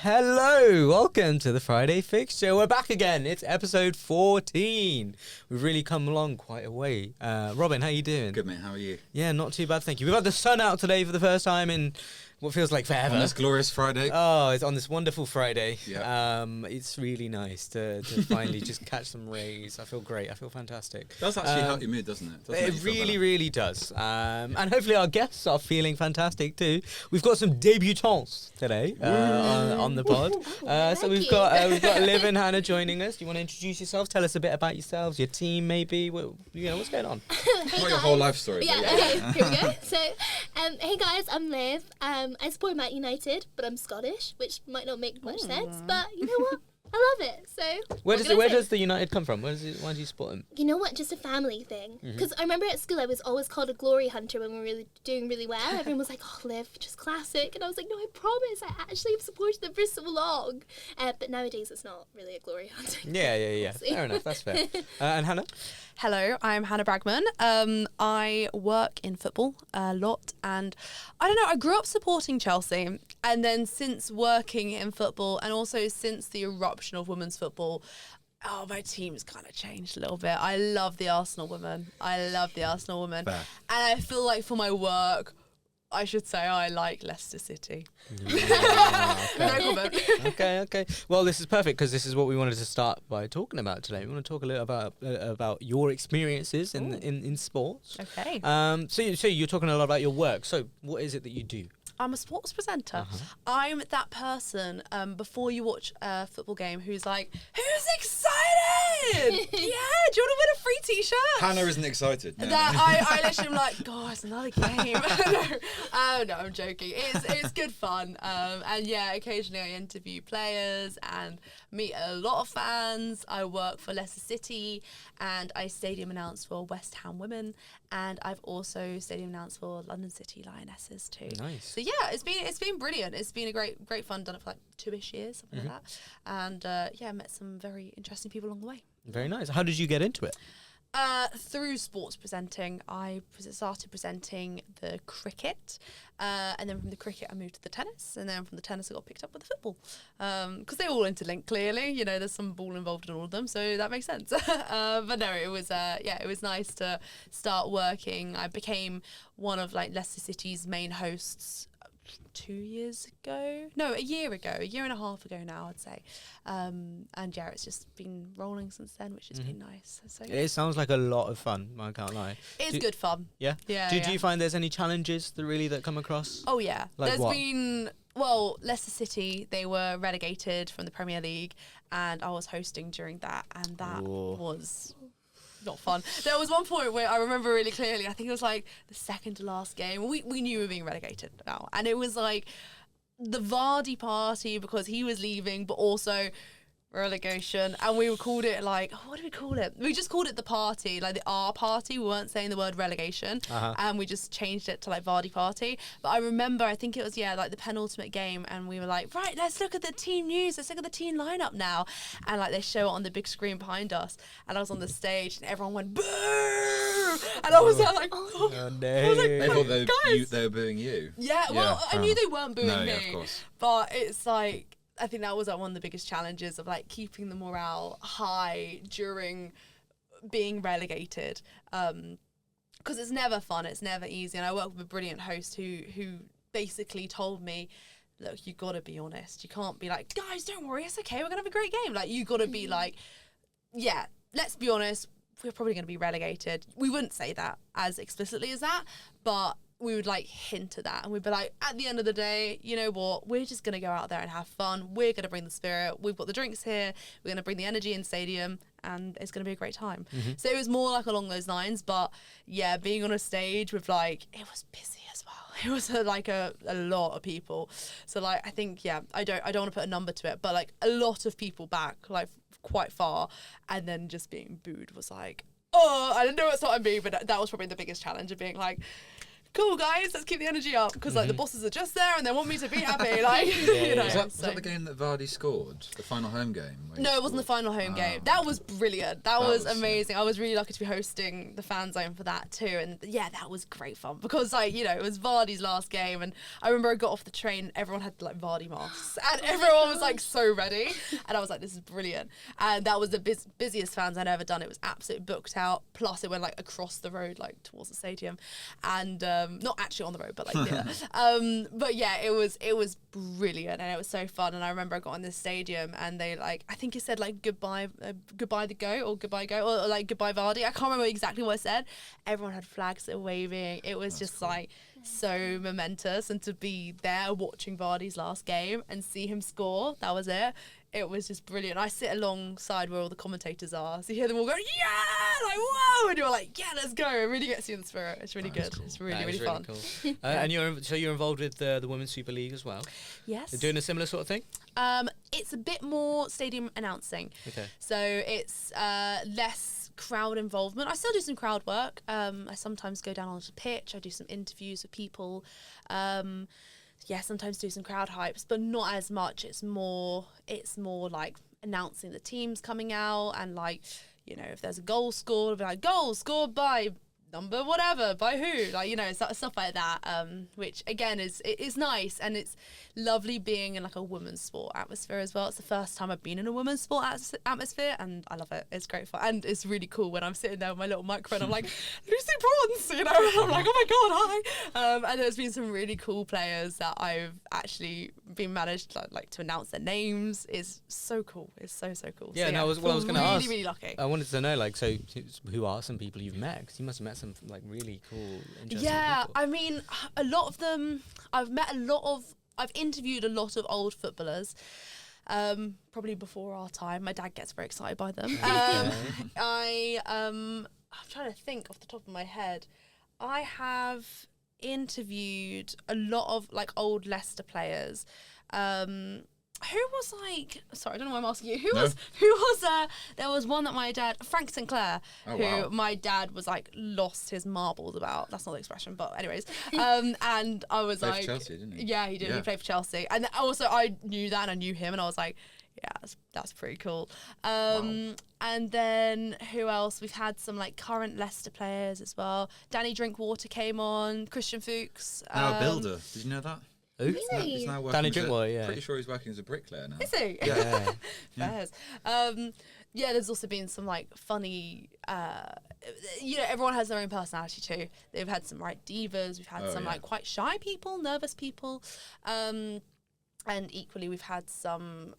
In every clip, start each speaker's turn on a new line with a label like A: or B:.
A: Hello, welcome to the Friday Fixture. We're back again. It's episode 14. We've really come along quite a way. Robin, how you doing?
B: Good, mate. How are you?
A: Yeah, not too bad, thank you. We've had the sun out today for the first time in what feels like forever.
B: On this glorious Friday.
A: Oh, it's on this wonderful Friday.
B: Yeah.
A: It's really nice to finally just catch some rays. I feel great. I feel fantastic.
B: It does actually help your mood, doesn't it?
A: It really does. And hopefully our guests are feeling fantastic too. We've got some debutantes today on the pod. So we've got Liv and Hannah joining us. Do you want to introduce yourselves? Tell us a bit about yourselves, your team maybe. What's going on?
B: Not your whole life story.
C: Yeah, okay, here we go. So, hey guys, I'm Liv. I support Man United, but I'm Scottish, which might not make much sense, but you know what? I love it. So
A: where does the United come from? Why do you support them?
C: You know what? Just a family thing. Because I remember at school I was always called a glory hunter when we were doing really well. Everyone was like, "Oh, Liv, just classic," and I was like, "No, I promise. I actually have supported them for so long." But nowadays it's not really a glory hunting.
A: Yeah. Fair enough. That's fair. And Hannah?
D: Hello, I'm Hannah Bragman. I work in football a lot, and I don't know, I grew up supporting Chelsea, and then since working in football and also since the eruption of women's football, my team's kind of changed a little bit. I love the Arsenal women.
A: Fair.
D: And I feel like for my work, I should say I like Leicester City. No comment.
A: Okay. Well, this is perfect because this is what we wanted to start by talking about today. We want to talk a little about your experiences in sports.
D: Okay.
A: So you're talking a lot about your work. So what is it that you do?
D: I'm a sports presenter. I'm that person before you watch a football game who's like, who's excited? Yeah, do you want to win a free t-shirt?
B: Hannah isn't excited. No.
D: I literally am like, God, it's another game. No, I'm joking. It's good fun. And yeah, occasionally I interview players and meet a lot of fans. I work for Leicester City and I stadium announce for West Ham Women, and I've also stadium announced for London City Lionesses too.
A: Nice.
D: So yeah, it's been brilliant. It's been a great fun. Done it for like 2-ish years, something like that. And met some very interesting people along the way.
A: Very nice. How did you get into it?
D: Through sports presenting, I started presenting the cricket, and then from the cricket I moved to the tennis, and then from the tennis I got picked up with the football, because they all interlink clearly. You know, there's some ball involved in all of them, so that makes sense. But no, it was nice to start working. I became one of like Leicester City's main hosts 2 years ago. No, a year and a half ago now, I'd say. And yeah, it's just been rolling since then, which has been nice. So
A: It sounds like a lot of fun, I can't lie.
D: It's good fun.
A: Yeah?
D: Yeah.
A: Do you find there's any challenges that come across?
D: Oh yeah.
A: Like
D: There's
A: what?
D: been Leicester City, they were relegated from the Premier League, and I was hosting during that, and that was not fun. There was one point where I remember really clearly, I think it was like the second to last game. We knew we were being relegated now, and it was like the Vardy party because he was leaving, but also relegation, and we called it like, what do we call it? We just called it the party, like the R party. We weren't saying the word relegation, and we just changed it to like Vardy party. But I remember, I think it was like the penultimate game, and we were like, right, let's look at the team news, let's look at the team lineup now, and like they show it on the big screen behind us, and I was on the stage, and everyone went boo, and I was there like, oh
A: no.
D: I was like,
B: They thought
D: guys.
B: they were booing you.
D: Yeah, well, I knew they weren't booing me,
B: yeah, of course.
D: but it's like, I think that was like one of the biggest challenges of like keeping the morale high during being relegated, because it's never fun, it's never easy. And I work with a brilliant host who basically told me, look, you gotta be honest. You can't be like, guys, don't worry, it's okay, we're gonna have a great game. Like, you gotta be like, yeah, let's be honest, we're probably gonna be relegated. We wouldn't say that as explicitly as that, but we would like hint at that, and we'd be like, at the end of the day, you know what, we're just going to go out there and have fun. We're going to bring the spirit. We've got the drinks here. We're going to bring the energy in stadium, and it's going to be a great time. So it was more like along those lines, but yeah, being on a stage with like, it was busy as well. It was like a lot of people. So like, I think, yeah, I don't want to put a number to it, but like a lot of people back, like quite far, and then just being booed was like, oh, I didn't know it's not on me, but that was probably the biggest challenge of being like, cool guys, let's keep the energy up because like the bosses are just there and they want me to be happy. Like, you know.
B: Was that the game that Vardy scored? The final home game?
D: No, it wasn't the final home game. That was brilliant. That was amazing. I was really lucky to be hosting the fan zone for that too. And yeah, that was great fun because like, you know, it was Vardy's last game and I remember I got off the train, everyone had like Vardy masks and everyone was like so ready. And I was like, this is brilliant. And that was the busiest fans I'd ever done. It was absolutely booked out. Plus it went like across the road, like towards the stadium. And not actually on the road, but like yeah. But yeah, it was brilliant and it was so fun. And I remember I got in this stadium and they like, I think it said like goodbye the goat or goodbye goat or like goodbye Vardy. I can't remember exactly what it said. Everyone had flags that were waving. It was just cool. Like so momentous, and to be there watching Vardy's last game and see him score, that was it. It was just brilliant. I sit alongside where all the commentators are, so you hear them all go, yeah, like whoa, and you're like, yeah, let's go. It really gets you in the spirit. It's really good. Cool. It's really fun.
A: Cool. And you're involved with the Women's Super League as well.
D: Yes.
A: You're doing a similar sort of thing.
D: It's a bit more stadium announcing. Okay. So it's less crowd involvement. I still do some crowd work. I sometimes go down onto the pitch. I do some interviews with people. Sometimes do some crowd hypes, but not as much. It's more like announcing the teams coming out and like, you know, if there's a goal scored, it'll be like goal scored by number whatever, by who, like, you know, stuff like that, which again is nice, and it's lovely being in like a women's sport atmosphere as well. It's the first time I've been in a women's sport atmosphere and I love it. It's great fun, and it's really cool when I'm sitting there with my little microphone. I'm like, Lucy Bronze, you know, and I'm like, oh my god, hi. And there's been some really cool players that I've actually been managed like to announce their names. Is so cool. It's so cool.
A: Yeah,
D: so,
A: and I was going to ask.
D: Really lucky.
A: I wanted to know, like, so who are some people you've met? Because you must have met some like really cool, interesting people.
D: I mean, a lot of them. I've interviewed a lot of old footballers. Probably before our time. My dad gets very excited by them. I'm trying to think off the top of my head. I have interviewed a lot of like old Leicester players. Who was like? Sorry, I don't know why I'm asking you. Who was? There was one that my dad, Frank Sinclair, who my dad was like lost his marbles about. That's not the expression, but anyways. And I was like,
B: for Chelsea, didn't he?
D: Yeah, he did. Yeah. He played for Chelsea, and also I knew that and I knew him, and I was like, yeah, that's pretty cool. And then who else? We've had some like current Leicester players as well. Danny Drinkwater came on. Christian Fuchs.
B: Now a builder. Did you know that?
C: Really?
B: He's now working
A: Danny Drinkwater, yeah.
B: Pretty sure he's working as a bricklayer now.
D: Is he?
B: Yeah.
D: Fairs. There's also been some like funny, you know, everyone has their own personality too. They've had some right divas. We've had some like quite shy people, nervous people. And equally we've had some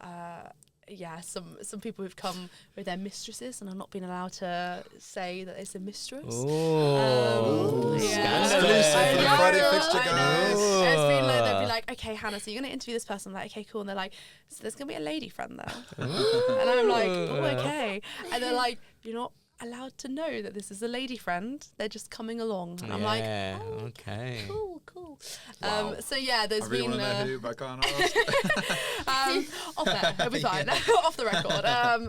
D: some people who've come with their mistresses and have not been allowed to say that it's a mistress.
A: Oh,
B: scandalous! Friday Fixture, guys.
D: It's been like, they'd be like, okay, Hannah, so you're going to interview this person. I'm like, okay, cool. And they're like, so there's going to be a lady friend there. And I'm like, oh, okay. And they're like, you're not allowed to know that this is a lady friend. They're just coming along. And I'm like, oh, okay. Cool.
B: Wow.
D: There's been...
B: I really want to know who, but I can't ask.
D: Off there, it'll be fine. Off the record.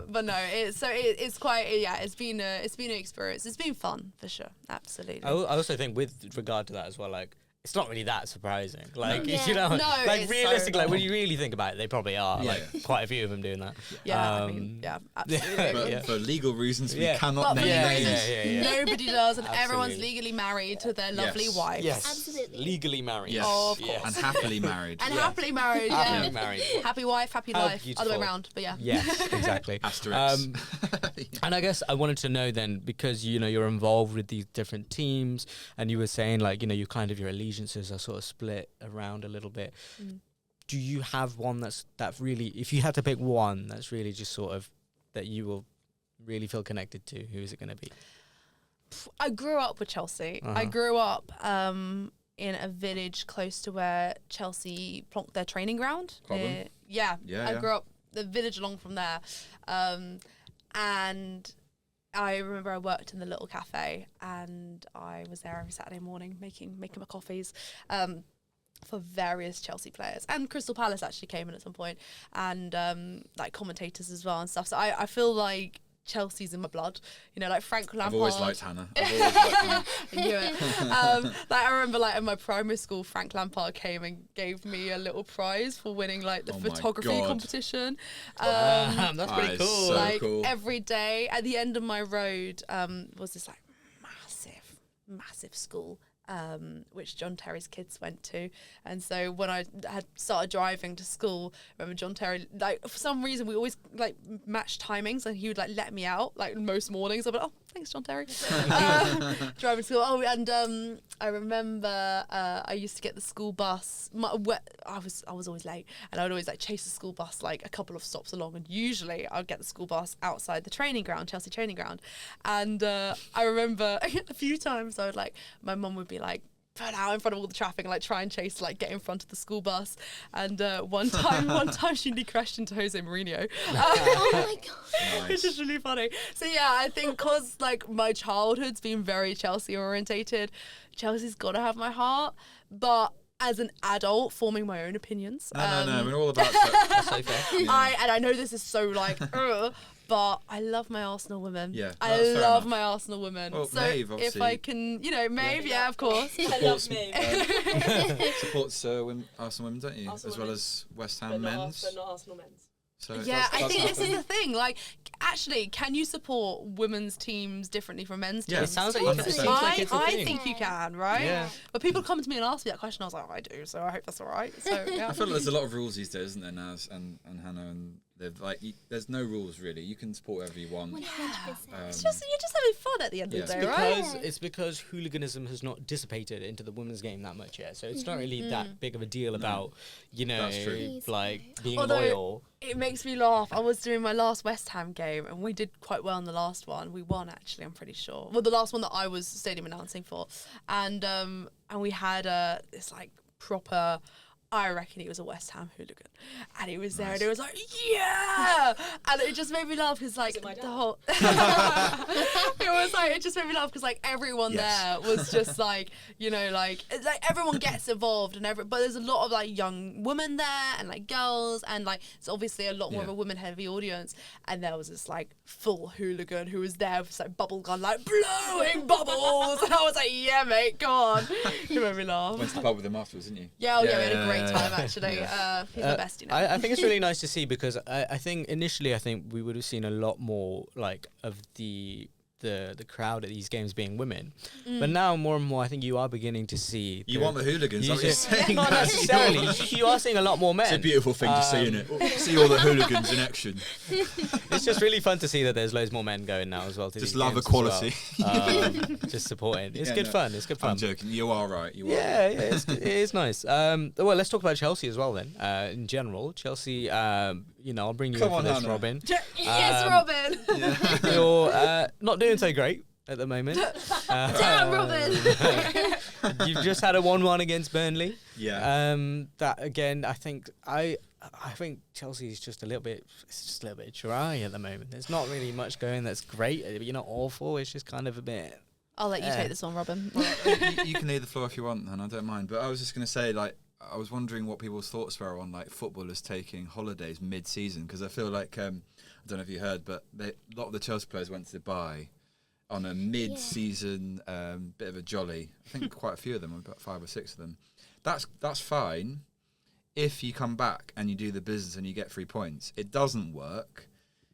D: But no, it's quite, it's been an experience. It's been fun, for sure. Absolutely.
A: I also think with regard to that as well, like, it's not really that surprising. Like,
C: No.
A: you know,
D: No,
A: like
D: it's
A: realistically,
D: so
A: like when you really think about it, they probably are.
B: Yeah.
A: Like, quite a few of them doing that.
D: Yeah, absolutely.
B: But for legal reasons, we
A: Yeah.
B: cannot
D: But for
B: name
D: legal
B: names.
D: reasons, nobody does, and everyone's
A: Absolutely.
D: legally married to their lovely wives.
A: Yes.
C: Absolutely.
A: Legally married.
B: Yes.
D: Oh, of course.
B: And happily married.
D: And
A: Yeah.
D: happily married,
A: Happily
D: yeah.
A: married.
D: Happy wife, happy
A: How
D: life. Other
A: beautiful.
D: way around, but yeah.
A: Yes, exactly.
B: Asterisk.
A: And I guess I wanted to know then, because you know you're involved with these different teams, and you were saying like, you know, your allegiances are sort of split around a little bit. Do you have one that really, if you had to pick one that's really just sort of that you will really feel connected to, who is it going to be?
D: I grew up with Chelsea. I grew up in a village close to where Chelsea plonked their training ground.
B: Cobham?
D: I grew up the village along from there. And I remember I worked in the little cafe, and I was there every Saturday morning making my coffees for various Chelsea players. And Crystal Palace actually came in at some point, and like commentators as well and stuff. So I feel like Chelsea's in my blood. You know, like Frank Lampard.
B: I've always liked Hannah. I've always liked Hannah.
D: I knew it. Like I remember, like in my primary school, Frank Lampard came and gave me a little prize for winning like the
B: Oh my
D: photography
B: God.
D: competition.
A: That's
B: That
A: pretty
B: is
A: cool.
B: so
D: Like
B: cool.
D: every day at the end of my road was this like massive school. Which John Terry's kids went to, and so when I had started driving to school, I remember John Terry, like for some reason we always like matched timings, and he would like let me out like most mornings. I'd be like, oh, thanks, John Terry. Driving to school. Oh, and I remember I used to get the school bus. I was always late, and I would always like chase the school bus like a couple of stops along, and usually I'd get the school bus outside the training ground, Chelsea training ground, and I remember a few times I would like my mum would be like, put out in front of all the traffic and like try and chase, like get in front of the school bus. And one time she nearly crashed into Jose Mourinho.
C: Oh my god.
B: Nice.
D: It's just really funny. So yeah, I think because like my childhood's been very Chelsea orientated, Chelsea's got to have my heart. But as an adult, forming my own opinions.
B: No, we're all about that.
A: That's so fair.
D: I know this is so like, but I love my Arsenal women.
B: Yeah,
D: I
B: that's fair
D: love
B: enough.
D: my Arsenal women.
B: Well,
D: so
B: Maeve,
D: if
B: obviously.
D: I can, you know, Maeve, yeah, of course.
E: I love me.
B: Supports Arsenal women, don't you?
E: Arsenal
B: as well
E: women.
B: as West
E: but
B: Ham
E: not,
B: men's.
E: but not Arsenal men's.
B: So
D: Yeah, I
B: that's
D: think this is
B: happen.
D: the thing. Like, actually, can you support women's teams differently from men's
B: Yeah.
D: teams?
A: It sounds like you can. It
B: 100%.
A: seems like it's a
D: I
A: thing.
D: think you can, right?
A: Yeah.
D: But people come to me and ask me that question. I was like, oh, I do. So I hope that's all right. So yeah.
B: I feel like there's a lot of rules these days, isn't there, Naz and Hannah, and they've like there's no rules really. You can support whoever you want.
C: 100%.
D: It's just you're just having fun at the end
B: Yeah.
D: of the day,
B: It's
D: right?
A: Because it's because hooliganism has not dissipated into the women's game that much yet, so it's not really that big of a deal about, you know,
B: That's true.
A: like being
D: Although-
A: loyal.
D: It makes me laugh. I was doing my last West Ham game and we did quite well in the last one. We won actually, I'm pretty sure. Well, the last one that I was stadium announcing for, and we had this like proper. I reckon he was a West Ham hooligan, and he was there, and it was like, yeah, and it just made me laugh because like
E: it my dad?
D: the whole, it just made me laugh because like everyone
B: Yes.
D: there was just like, you know, like it's like everyone gets involved and but there's a lot of like young women there and like girls and like it's obviously a lot more of
B: Yeah.
D: a women-heavy audience, and there was this like full hooligan who was there with like bubble gun like blowing bubbles, and I was like, yeah, mate, go on. It made me laugh.
B: Went to the pub with them afterwards, didn't you?
D: Yeah, we had a great
B: Yeah.
D: time actually. He's the best, you know.
A: I think it's really nice to see because I think initially we would have seen a lot more like of the crowd at these games being women, but now more and more I think you are beginning to see.
B: You want the hooligans? That's what you're saying.
A: Not
B: Naz.
A: necessarily. You are seeing a lot more men.
B: It's a beautiful thing to see, isn't it? See all the hooligans in action.
A: It's just really fun to see that there's loads more men going now as well. To
B: Just
A: these
B: love
A: games as
B: equality.
A: well. Just supporting. It's
B: Yeah,
A: good
B: no,
A: fun. It's good fun.
B: I'm joking. You are right. You are.
A: Yeah,
B: Right.
A: it is nice. Well, let's talk about Chelsea as well then. In general, Chelsea. I'll bring you
B: Come
A: in for
B: on,
A: this,
B: Hannah.
A: Robin.
D: Yes, Robin.
A: You're not doing so great at the moment.
D: Damn, Robin.
A: You've just had a 1-1 against Burnley.
B: Yeah.
A: That again, I think Chelsea is just a little bit dry at the moment. There's not really much going that's great. You're not awful. It's just kind of a bit.
D: I'll let you take this one, Robin.
B: you can leave the floor if you want, and I don't mind. But I was just going to say, like, I was wondering what people's thoughts were on like footballers taking holidays mid-season, because I feel like I don't know if you heard, but a lot of the Chelsea players went to Dubai on a mid-season bit of a jolly. I think quite a few of them, about 5 or 6 of them. That's fine if you come back and you do the business and you get 3 points. It doesn't work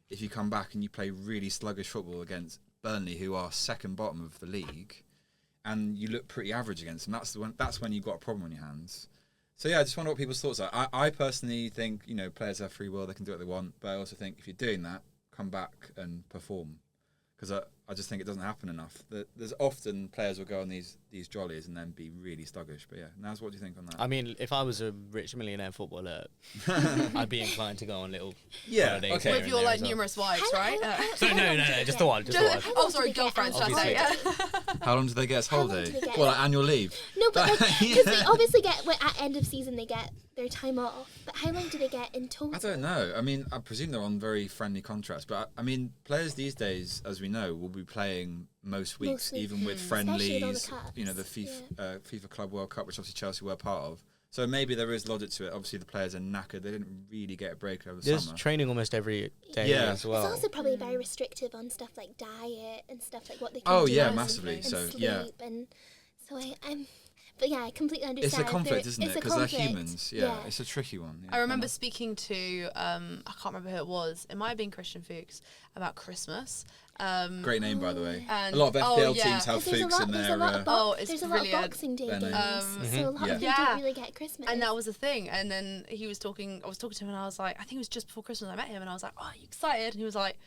B: if you come back and you play really sluggish football against Burnley, who are second bottom of the league, and you look pretty average against them. That's when you've got a problem on your hands. So yeah, I just wonder what people's thoughts are. I personally think, you know, players have free will, they can do what they want, but I also think if you're doing that, come back and perform. Because I just think it doesn't happen enough. There's often players will go on these jollies and then be really sluggish. But yeah, Naz, what do you think on that?
A: I mean, if I was a rich millionaire footballer, I'd be inclined to go on little holidays.
B: okay.
A: here
D: With
A: and
D: your
A: there
D: like
A: as well.
D: numerous wives, right?
A: No, just the one. Just the one.
D: Oh, sorry, girlfriends. That's
A: Obviously.
D: right. Yeah.
B: How long do they get as
C: How long
B: holiday?
C: do they get?
B: Well, like annual leave.
C: No, but because they obviously get at end of season they get their time off. But how long do they get in total?
B: I don't know. I mean, I presume they're on very friendly contracts. But I mean, players these days, as we know, will be playing most weeks,
C: Most weeks.
B: even with
C: Especially with all the
B: friendlies.
C: cups.
B: You know, the FIFA Club World Cup, which obviously Chelsea were part of. So maybe there is logic to it. Obviously, the players are knackered. They didn't really get a break over
A: There's
B: summer.
A: training almost every day
B: Yeah.
A: as well.
C: It's also probably very restrictive on stuff like diet and stuff like what they can
B: Oh
C: do.
B: yeah,
C: and
B: massively.
C: And
B: So
C: sleep
B: yeah,
C: and so I'm. But yeah, I completely understand.
B: it's a conflict, isn't it?
C: It's a
B: Because they're
C: conflict.
B: humans. Yeah, it's a tricky one. Yeah.
D: I remember speaking to I can't remember who it was. It might have been Christian Fuchs about Christmas.
B: Great name, by the way.
D: And
B: A lot of FPL
D: yeah.
B: teams have
C: There's a
B: Fuchs
C: lot-
B: in
C: there's a
B: their.
C: lot of
D: it's
C: there's a lot of
D: brilliant.
C: Boxing Day
B: Their
C: games,
B: names.
C: so a lot of them
D: Yeah.
C: don't really get Christmas.
D: And that was the thing. And then he was talking. I was talking to him, and I was like, I think it was just before Christmas I met him, and I was like, oh, are you excited? And he was like,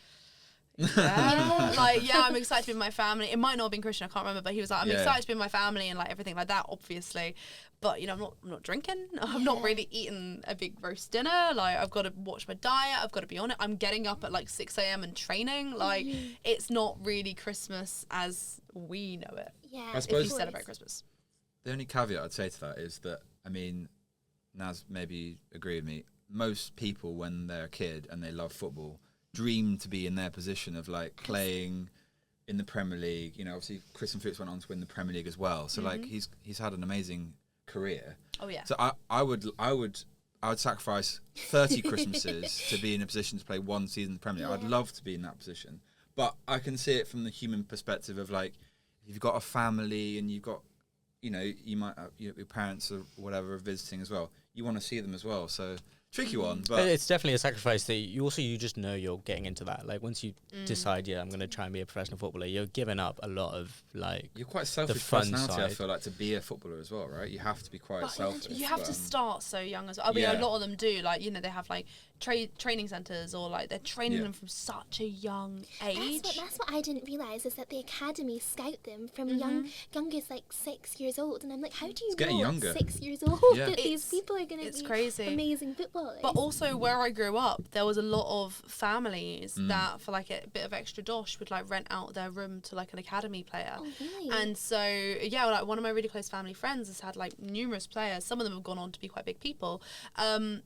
D: yeah, I'm excited to be with my family. It might not have been Christian, I can't remember, but he was like, I'm excited to be with my family and like everything like that, obviously. But I'm not drinking. I'm not really eating a big roast dinner. Like I've got to watch my diet. I've got to be on it. I'm getting up at like 6 a.m. and training. Like it's not really Christmas as we know it.
C: Yeah,
B: I
D: If
B: suppose-
D: you celebrate Christmas.
B: The only caveat I'd say to that is that, I mean, Naz maybe agree with me. Most people, when they're a kid and they love football, dream to be in their position of like playing in the Premier League. You know, obviously Christian Fuchs went on to win the Premier League as well. So like he's had an amazing career.
D: Oh yeah.
B: So I would sacrifice 30 Christmases to be in a position to play one season in the Premier League. I'd love to be in that position. But I can see it from the human perspective of like, if you've got a family and you've got, you know, you might have, your parents or whatever are visiting as well. You want to see them as well. So tricky one, but
A: It's definitely a sacrifice that you just know you're getting into that. Like once you decide, I'm going to try and be a professional footballer, you're giving up a lot of like.
B: you're quite selfish
A: fun
B: personality. I
A: side.
B: feel like to be a footballer as well, right? You have to be quite
C: But
B: selfish.
D: You have
B: but,
D: to start so young as well. I mean,
B: Yeah.
D: a lot of them do. Like, you know, they have like training centres or like they're training them from such a young age.
C: That's what I didn't realise is that the academy scout them from
D: Mm-hmm.
C: youngest like 6 years old, and I'm like, how do you
B: getting
C: know
B: younger.
C: at 6 years old
B: Yeah.
C: that these
D: It's-
C: people are going to
D: it's
C: be
D: crazy.
C: amazing footballers?
D: But also where I grew up, there was a lot of families that for like a bit of extra dosh would like rent out their room to like an academy player.
C: Oh, really?
D: And so yeah, like one of my really close family friends has had like numerous players. Some of them have gone on to be quite big people,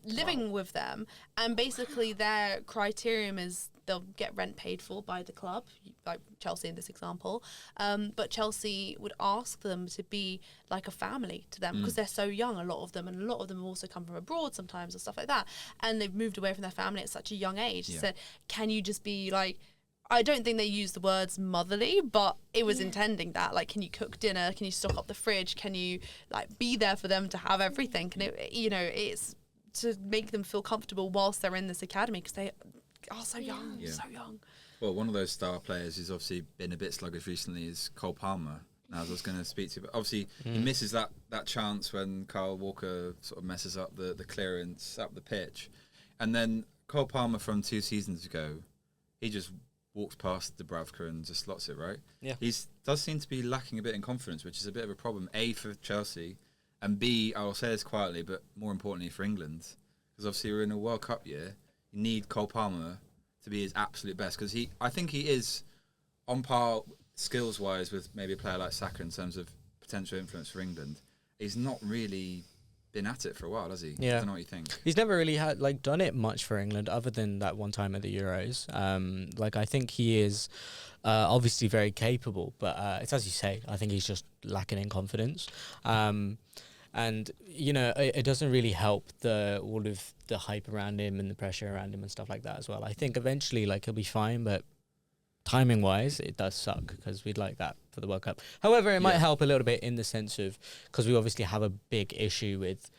D: living with them. And basically their criterion is they'll get rent paid for by the club, like Chelsea in this example. But Chelsea would ask them to be like a family to them because they're so young, a lot of them, and a lot of them have also come from abroad sometimes and stuff like that. And they've moved away from their family at such a young age.
B: Yeah.
D: Said, can you just be like, I don't think they used the words motherly, but it was intending that. Like, can you cook dinner? Can you stock up the fridge? Can you like be there for them to have everything? Can it, you know, it's to make them feel comfortable whilst they're in this academy because they are so young,
B: Yeah.
D: so young.
B: Well, one of those star players who's obviously been a bit sluggish recently is Cole Palmer. Now, as I was going to speak to, but obviously he misses that chance when Kyle Walker sort of messes up the clearance up the pitch, and then Cole Palmer from 2 seasons ago, he just walks past Dubravka and just slots it, right?
A: Yeah.
B: Does seem to be lacking a bit in confidence, which is a bit of a problem. A, for Chelsea, and B, I will say this quietly, but more importantly for England, because obviously we're in a World Cup year. You need Cole Palmer to be his absolute best, because I think he is on par skills-wise with maybe a player like Saka in terms of potential influence for England. He's not really been at it for a while, has he?
A: Yeah.
B: I don't know what you think.
A: He's never really had done it much for England, other than that one time at the Euros. I think he is obviously very capable, but it's as you say. I think he's just lacking in confidence, and you know it doesn't really help all of the hype around him and the pressure around him and stuff like that as well. I think eventually he'll be fine, but timing wise it does suck because we'd like that for the World Cup. However, it might help a little bit in the sense of, because we obviously have a big issue with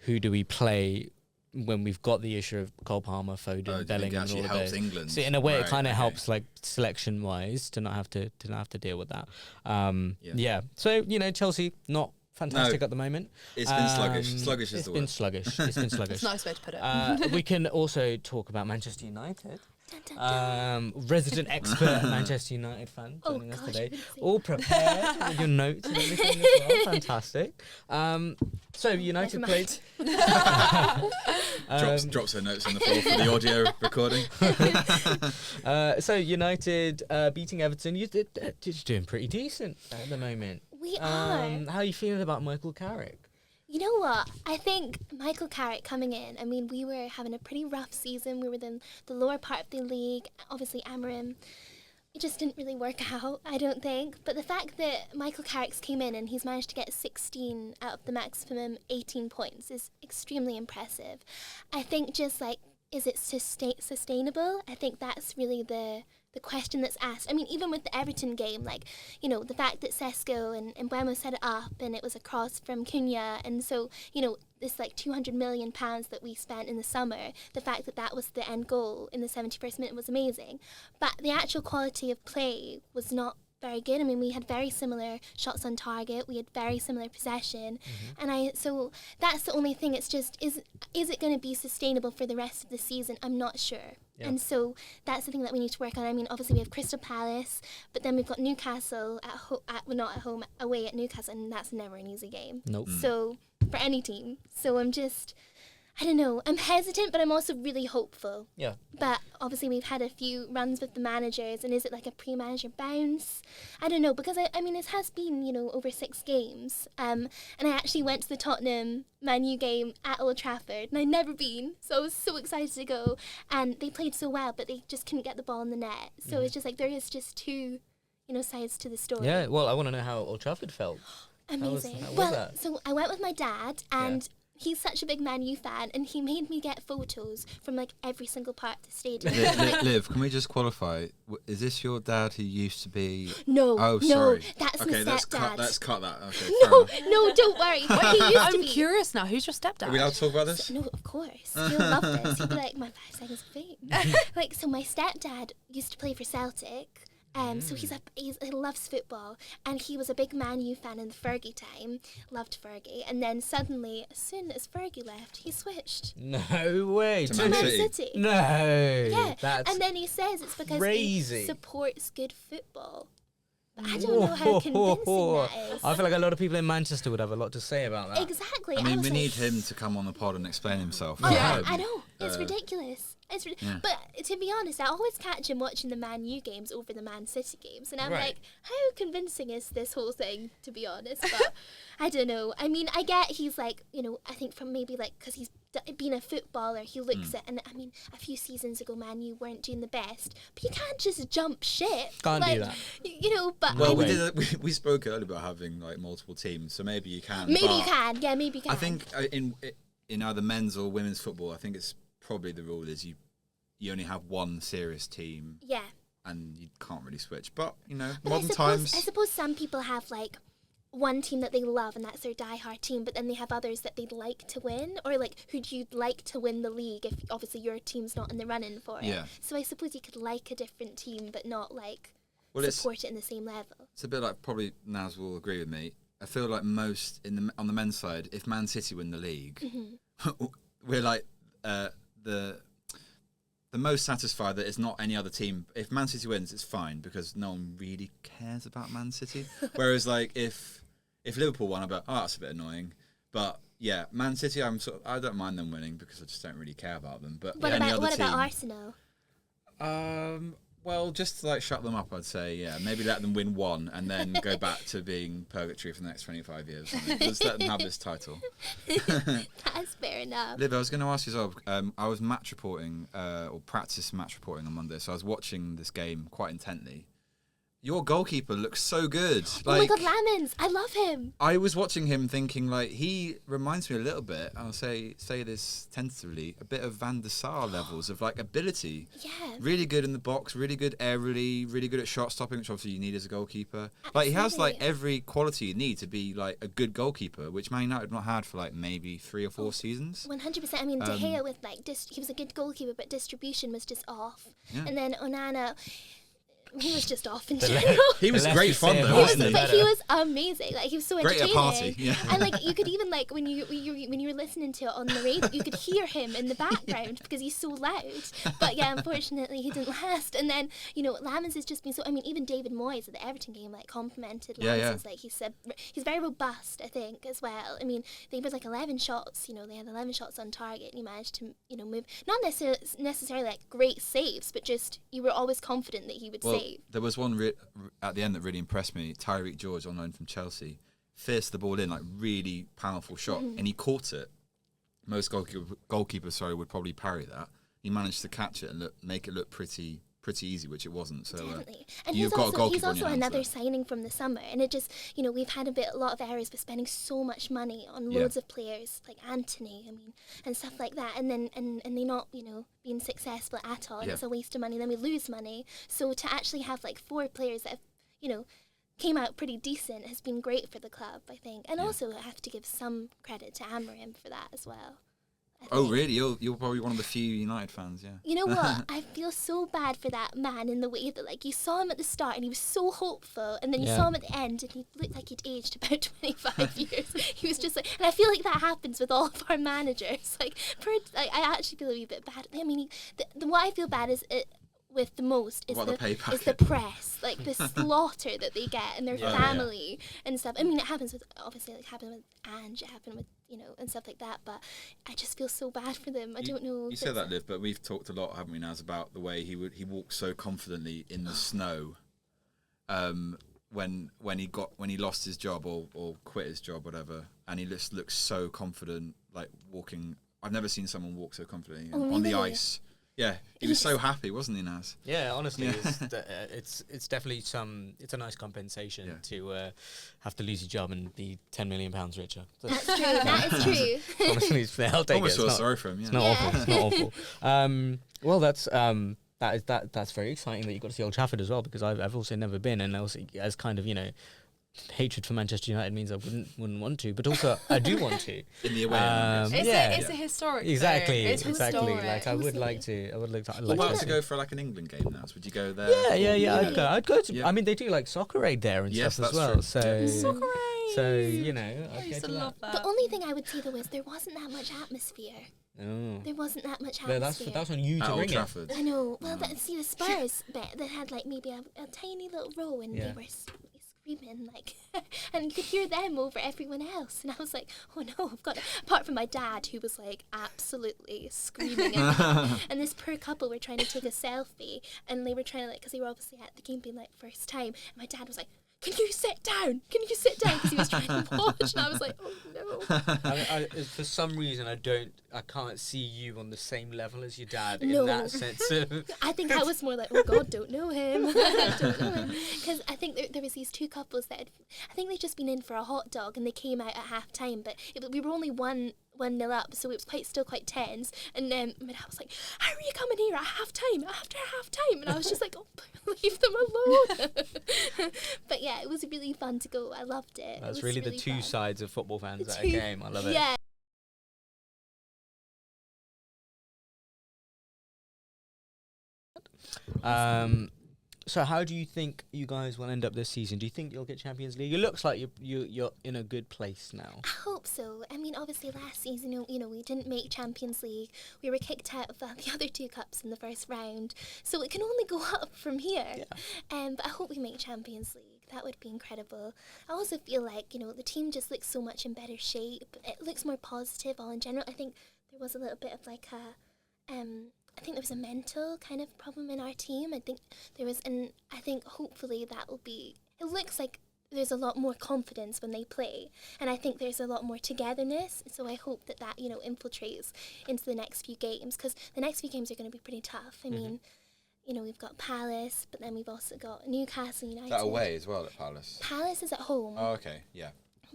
A: who do we play when we've got the issue of Cole Palmer, Foden,
B: Do you think it
A: Bellingham, and
B: actually
A: all of
B: helps
A: those.
B: England?
A: So in a way, it
B: Right,
A: kind of
B: okay.
A: helps selection wise to not have to deal with that.
B: Yeah.
A: Yeah. So Chelsea not fantastic at the moment.
B: It's been sluggish. Sluggish is
A: It's
B: the
A: been
B: word.
A: sluggish. It's been sluggish.
D: It's a nice way to put it.
A: We can also talk about Manchester United.
C: Dun, dun, dun.
A: Resident expert Manchester United fan
C: Oh,
A: joining us
C: gosh,
A: today.
C: I didn't see
A: All prepared with your notes and everything as well. Fantastic. So United
C: Never
A: played.
C: mind.
B: Drops her notes on the floor for the audio recording.
A: So United beating Everton. You're doing pretty decent at the moment.
C: We are.
A: How are you feeling about Michael Carrick?
C: You know what? I think Michael Carrick coming in, I mean, we were having a pretty rough season. We were in the lower part of the league. Obviously, Amarim, it just didn't really work out, I don't think. But the fact that Michael Carrick came in and he's managed to get 16 out of the maximum 18 points is extremely impressive. I think just like, is it sustainable? I think that's really the question that's asked. I mean, even with the Everton game, like, you know, the fact that Sesko and Buemo set it up and it was a cross from Cunha, and so, you know, this like £200 million that we spent in the summer, the fact that that was the end goal in the 71st minute was amazing. But the actual quality of play was not very good. I mean, we had very similar shots on target. We had very similar possession, and so that's the only thing. It's just is it going to be sustainable for the rest of the season? I'm not sure. Yeah. And so that's the thing that we need to work on. I mean, obviously we have Crystal Palace, but then we've got Newcastle not at home, away at Newcastle, and that's never an easy game.
A: Nope.
C: So for any team. So I don't know. I'm hesitant, but I'm also really hopeful. Yeah. But obviously, we've had a few runs with the managers, and is it like a pre-manager bounce? I don't know, because I mean, it has been, you know, over 6 games. And I actually went to the Tottenham Man U game at Old Trafford, and I'd never been, so I was so excited to go. And they played so well, but they just couldn't get the ball in the net. So it's just like there is just 2, you know, sides to the story.
A: Yeah. Well, I want to know how Old Trafford felt.
C: Amazing.
A: How was
C: well,
A: that?
C: So I went with my dad, and he's such a big Man U fan, and he made me get photos from like every single part of the stadium.
B: Liv, can we just qualify? Is this your dad who used to be?
C: No.
B: Oh, sorry.
C: That's
B: okay,
C: my stepdad.
B: let's cut that. Okay.
C: No, don't worry. He used to
D: I'm
C: be.
D: curious now. Who's your stepdad?
B: Are we allowed to talk about this?
C: So, no, of course. He'll love this. He'll be like, my 5 seconds of fame. Like, so my stepdad used to play for Celtic. So he loves football, and he was a big Man U fan in the Fergie time, loved Fergie, and then suddenly, as soon as Fergie left, he switched.
A: No way.
B: To Man City.
A: No.
C: Yeah,
A: That's
C: and then he says it's because
A: crazy.
C: he supports good football. But I don't know how convincing that is.
A: I feel like a lot of people in Manchester would have a lot to say about that.
C: Exactly.
B: I mean, we need him to come on the pod and explain himself.
C: Oh, yeah. I know. It's ridiculous. But to be honest, I always catch him watching the Man U games over the Man City games, and I'm like, how convincing is this whole thing, to be honest? But I don't know. I mean, I get he's like, you know, I think from maybe like because he's been a footballer, he looks at, and I mean, a few seasons ago, Man U weren't doing the best, but you can't just jump ship.
A: Can't do that.
C: You know, but
B: well, we spoke earlier about having like multiple teams, so maybe you can.
C: Maybe you can. Yeah, maybe you can.
B: I think in either men's or women's football, I think it's probably the rule is you only have one serious team.
C: Yeah.
B: And you can't really switch. But, you know,
C: but
B: modern times.
C: I suppose some people have, like, one team that they love and that's their die-hard team, but then they have others that they'd like to win, or, like, who'd you like to win the league if, obviously, your team's not in the running for it. Yeah. So I suppose you could like a different team, but not, like, support it in the same level. It's
B: a bit like, probably Naz will agree with me, I feel like most, on the men's side, if Man City win the league, we're, like, the most satisfied that it's not any other team. If Man City wins, it's fine because no one really cares about Man City. Whereas, like, if Liverpool won, I'd be like, oh, that's a bit annoying. But yeah, Man City, I don't mind them winning because I just don't really care about them. But
C: what about Arsenal?
B: Well, just to, like, shut them up, I'd say, yeah. Maybe let them win one and then go back to being purgatory for the next 25 years. Just let them have this title.
C: That's fair enough.
B: Liv, I was going to ask you as well, I was match reporting, or practice match reporting on Monday, so I was watching this game quite intently. Your goalkeeper looks so good.
C: Oh my God, Lamens! I love him.
B: I was watching him thinking, like, he reminds me a little bit, I'll say this tentatively, a bit of Van der Sar levels of, like, ability.
C: Yeah.
B: Really good in the box, really good aerially, really good at shot stopping, which obviously you need as a goalkeeper. Absolutely. Like, he has, like, every quality you need to be, like, a good goalkeeper, which Man United have not had for, like, maybe 3 or 4 seasons.
C: 100%. I mean, De Gea with, like, he was a good goalkeeper, but distribution was just off. Yeah. And then Onana, he was just off in general.
B: He was great fun though, wasn't he?
C: But he was amazing. Like, he was so entertaining.
B: Great at party, yeah.
C: And like, you could even, like, when you were listening to it on the radio, you could hear him in the background because he's so loud. But yeah, unfortunately, he didn't last. And then, you know, Lamens has just been so. I mean, even David Moyes at the Everton game, like, complimented Lamens. Like, he said he's very robust, I think, as well. I mean, they had like 11 shots. You know, they had 11 shots on target, and he managed to, you know, move. Not necessarily like great saves, but just you were always confident that he would save.
B: There was one at the end that really impressed me. Tyreek George on loan from Chelsea, fierced the ball in, like, really powerful shot, and he caught it. Most goalkeepers would probably parry that. He managed to catch it and make it look pretty pretty easy, which it wasn't. So
C: Definitely. And
B: you've got a goalkeeper
C: he's
B: on your
C: also
B: hands
C: another
B: there.
C: signing from the summer, and it just, we've had a lot of errors with spending so much money on
B: Yeah.
C: loads of players like Anthony, and stuff like that, and then and they not being successful at all, and
B: Yeah.
C: it's a waste of money. Then we lose money. So to actually have like 4 players that have came out pretty decent has been great for the club, I think. And
B: Yeah.
C: also I have to give some credit to Amarim for that as well. I
B: Oh,
C: think.
B: really? You're probably one of the few United fans, yeah.
C: You know what? I feel so bad for that man in the way that, like, you saw him at the start and he was so hopeful, and then you
A: Yeah.
C: saw him at the end and he looked like he'd aged about 25 years. He was just like, and I feel like that happens with all of our managers. Like, I actually feel a wee bit bad. I mean, what I feel bad is with the most is
B: What, the pay
C: is the
B: packet?
C: press, like the slaughter that they get and their
A: Yeah.
C: family and stuff. I mean, it happens with, obviously, like, happened with Ange, it happened with, and stuff like that, but I just feel so bad for them. I don't know.
B: You
C: if
B: said
C: it's-
B: that, Liv, but we've talked a lot, haven't we, Naz, about the way he walked so confidently in the snow when he lost his job or quit his job, whatever, and he just looks so confident, like walking. I've never seen someone walk so confidently
C: Oh,
B: on the
C: really?
B: ice. Yeah, he was so happy, wasn't he, Naz?
A: Yeah, honestly,
B: Yeah.
A: it's definitely it's a nice compensation
B: Yeah.
A: to have to lose your job and be £10 million richer.
C: That's true. That is true.
A: Honestly, I'll take
B: Almost
A: it.
B: feel
A: It's not,
B: sorry for him. Yeah.
A: it's not
C: Yeah.
A: awful. It's not awful. Well, that's very exciting that you got to see Old Trafford as well, because I've also never been, and also as kind of hatred for Manchester United means I wouldn't want to, but also I do want to.
B: In the away.
D: It's a historic thing.
A: Exactly,
D: It's
A: exactly.
D: historic.
A: Like I would
C: Absolutely.
A: like to. I would like to. I'd
B: What
A: like
B: about
A: to
B: to go for like an England game, Naz? Would you go there?
A: Yeah.
C: Really?
A: I'd go to.
B: Yeah.
A: I mean, they do like Soccer Aid there and
B: Yes,
A: stuff as
B: that's
A: well.
B: true.
A: So,
D: Soccer
A: so
D: Aid.
A: I'd
D: I
A: go
D: used
A: to
D: to
A: that.
D: love that.
C: The only thing I would say though is there wasn't that much atmosphere.
A: Oh.
C: There wasn't that much
A: But
C: atmosphere.
A: that's on you
B: At
A: to
B: Old
A: bring it.
B: Trafford.
C: I know. Well, see the Spurs bit that had like maybe a tiny little row, and
A: Yeah.
C: they were screaming like, and you could hear them over everyone else. And I was like, oh no, I've got. Apart from my dad, who was like absolutely screaming at me. And this poor couple were trying to take a selfie, and they were trying to because they were obviously at the game being like first time. And my dad was like, can you sit down? Can you sit down? Because he was trying to watch, and I was like, oh no.
A: For some reason, I can't see you on the same level as your dad
C: No.
A: in that sense of.
C: I think I was more like, oh God, don't know him. Don't know him. Because I think there was these 2 couples that I think they'd just been in for a hot dog and they came out at half time, but we were only 1-0 up, so it was still quite tense. And then my dad was like, how are you coming here at half time? After half time? And I was just like, oh, leave them alone. But yeah, it was really fun to go. I loved it.
A: That's
C: It was
A: really the two
C: fun.
A: sides of football fans
C: The
A: at a
C: two-
A: game. I love it.
C: Yeah.
A: So how do you think you guys will end up this season? Do you think you'll get Champions League? It looks like you're in a good place now.
C: I hope so. I mean, obviously last season, we didn't make Champions League. We were kicked out of the other 2 cups in the first round. So it can only go up from here.
A: Yeah.
C: But I hope we make Champions League. That would be incredible. I also feel like, the team just looks so much in better shape. It looks more positive all in general. I think there was a little bit of like I think there was a mental kind of problem in our team. I think there was, and I think hopefully that will be, it looks like there's a lot more confidence when they play, and I think there's a lot more togetherness, so I hope that infiltrates into the next few games, because the next few games are going to be pretty tough. I mean, we've got Palace, but then we've also got Newcastle United.
B: That away as well at Palace.
C: Palace is at home,
B: Oh, okay, yeah.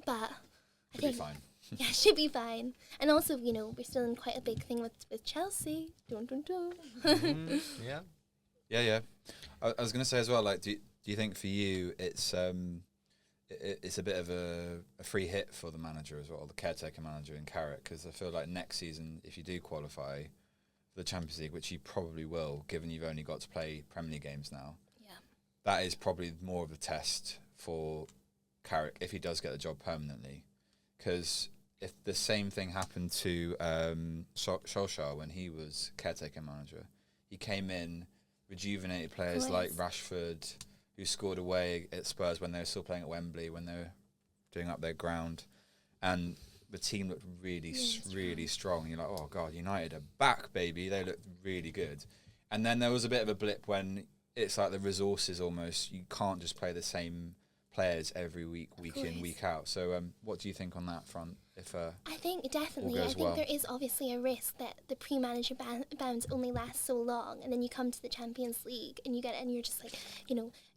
C: but I
B: Should be
C: think
B: fine.
C: yeah, it should be fine. And also, we're still in quite a big thing with Chelsea. Dun, dun, dun.
A: Yeah.
B: Yeah. I was going to say as well, like, do you think for you it's it's a bit of a free hit for the manager as well, the caretaker manager in Carrick? Because I feel like next season, if you do qualify for the Champions League, which you probably will, given you've only got to play Premier League games now,
C: Yeah.
B: that is probably more of a test for Carrick if he does get the job permanently. Because if the same thing happened to Solskjaer when he was caretaker manager, he came in, rejuvenated players like Rashford, who scored away at Spurs when they were still playing at Wembley, when they were doing up their ground, and the team looked really strong. You're like, oh God, United are back, baby. They looked really good. And then there was a bit of a blip when it's like the resources almost, you can't just play the same players every week in, week out. So what do you think on that front? if
C: I think definitely.
B: all
C: I
B: goes
C: think
B: well.
C: there is obviously a risk that the pre-manager bounds only lasts so long, and then you come to the Champions League and you get it, and you're just like,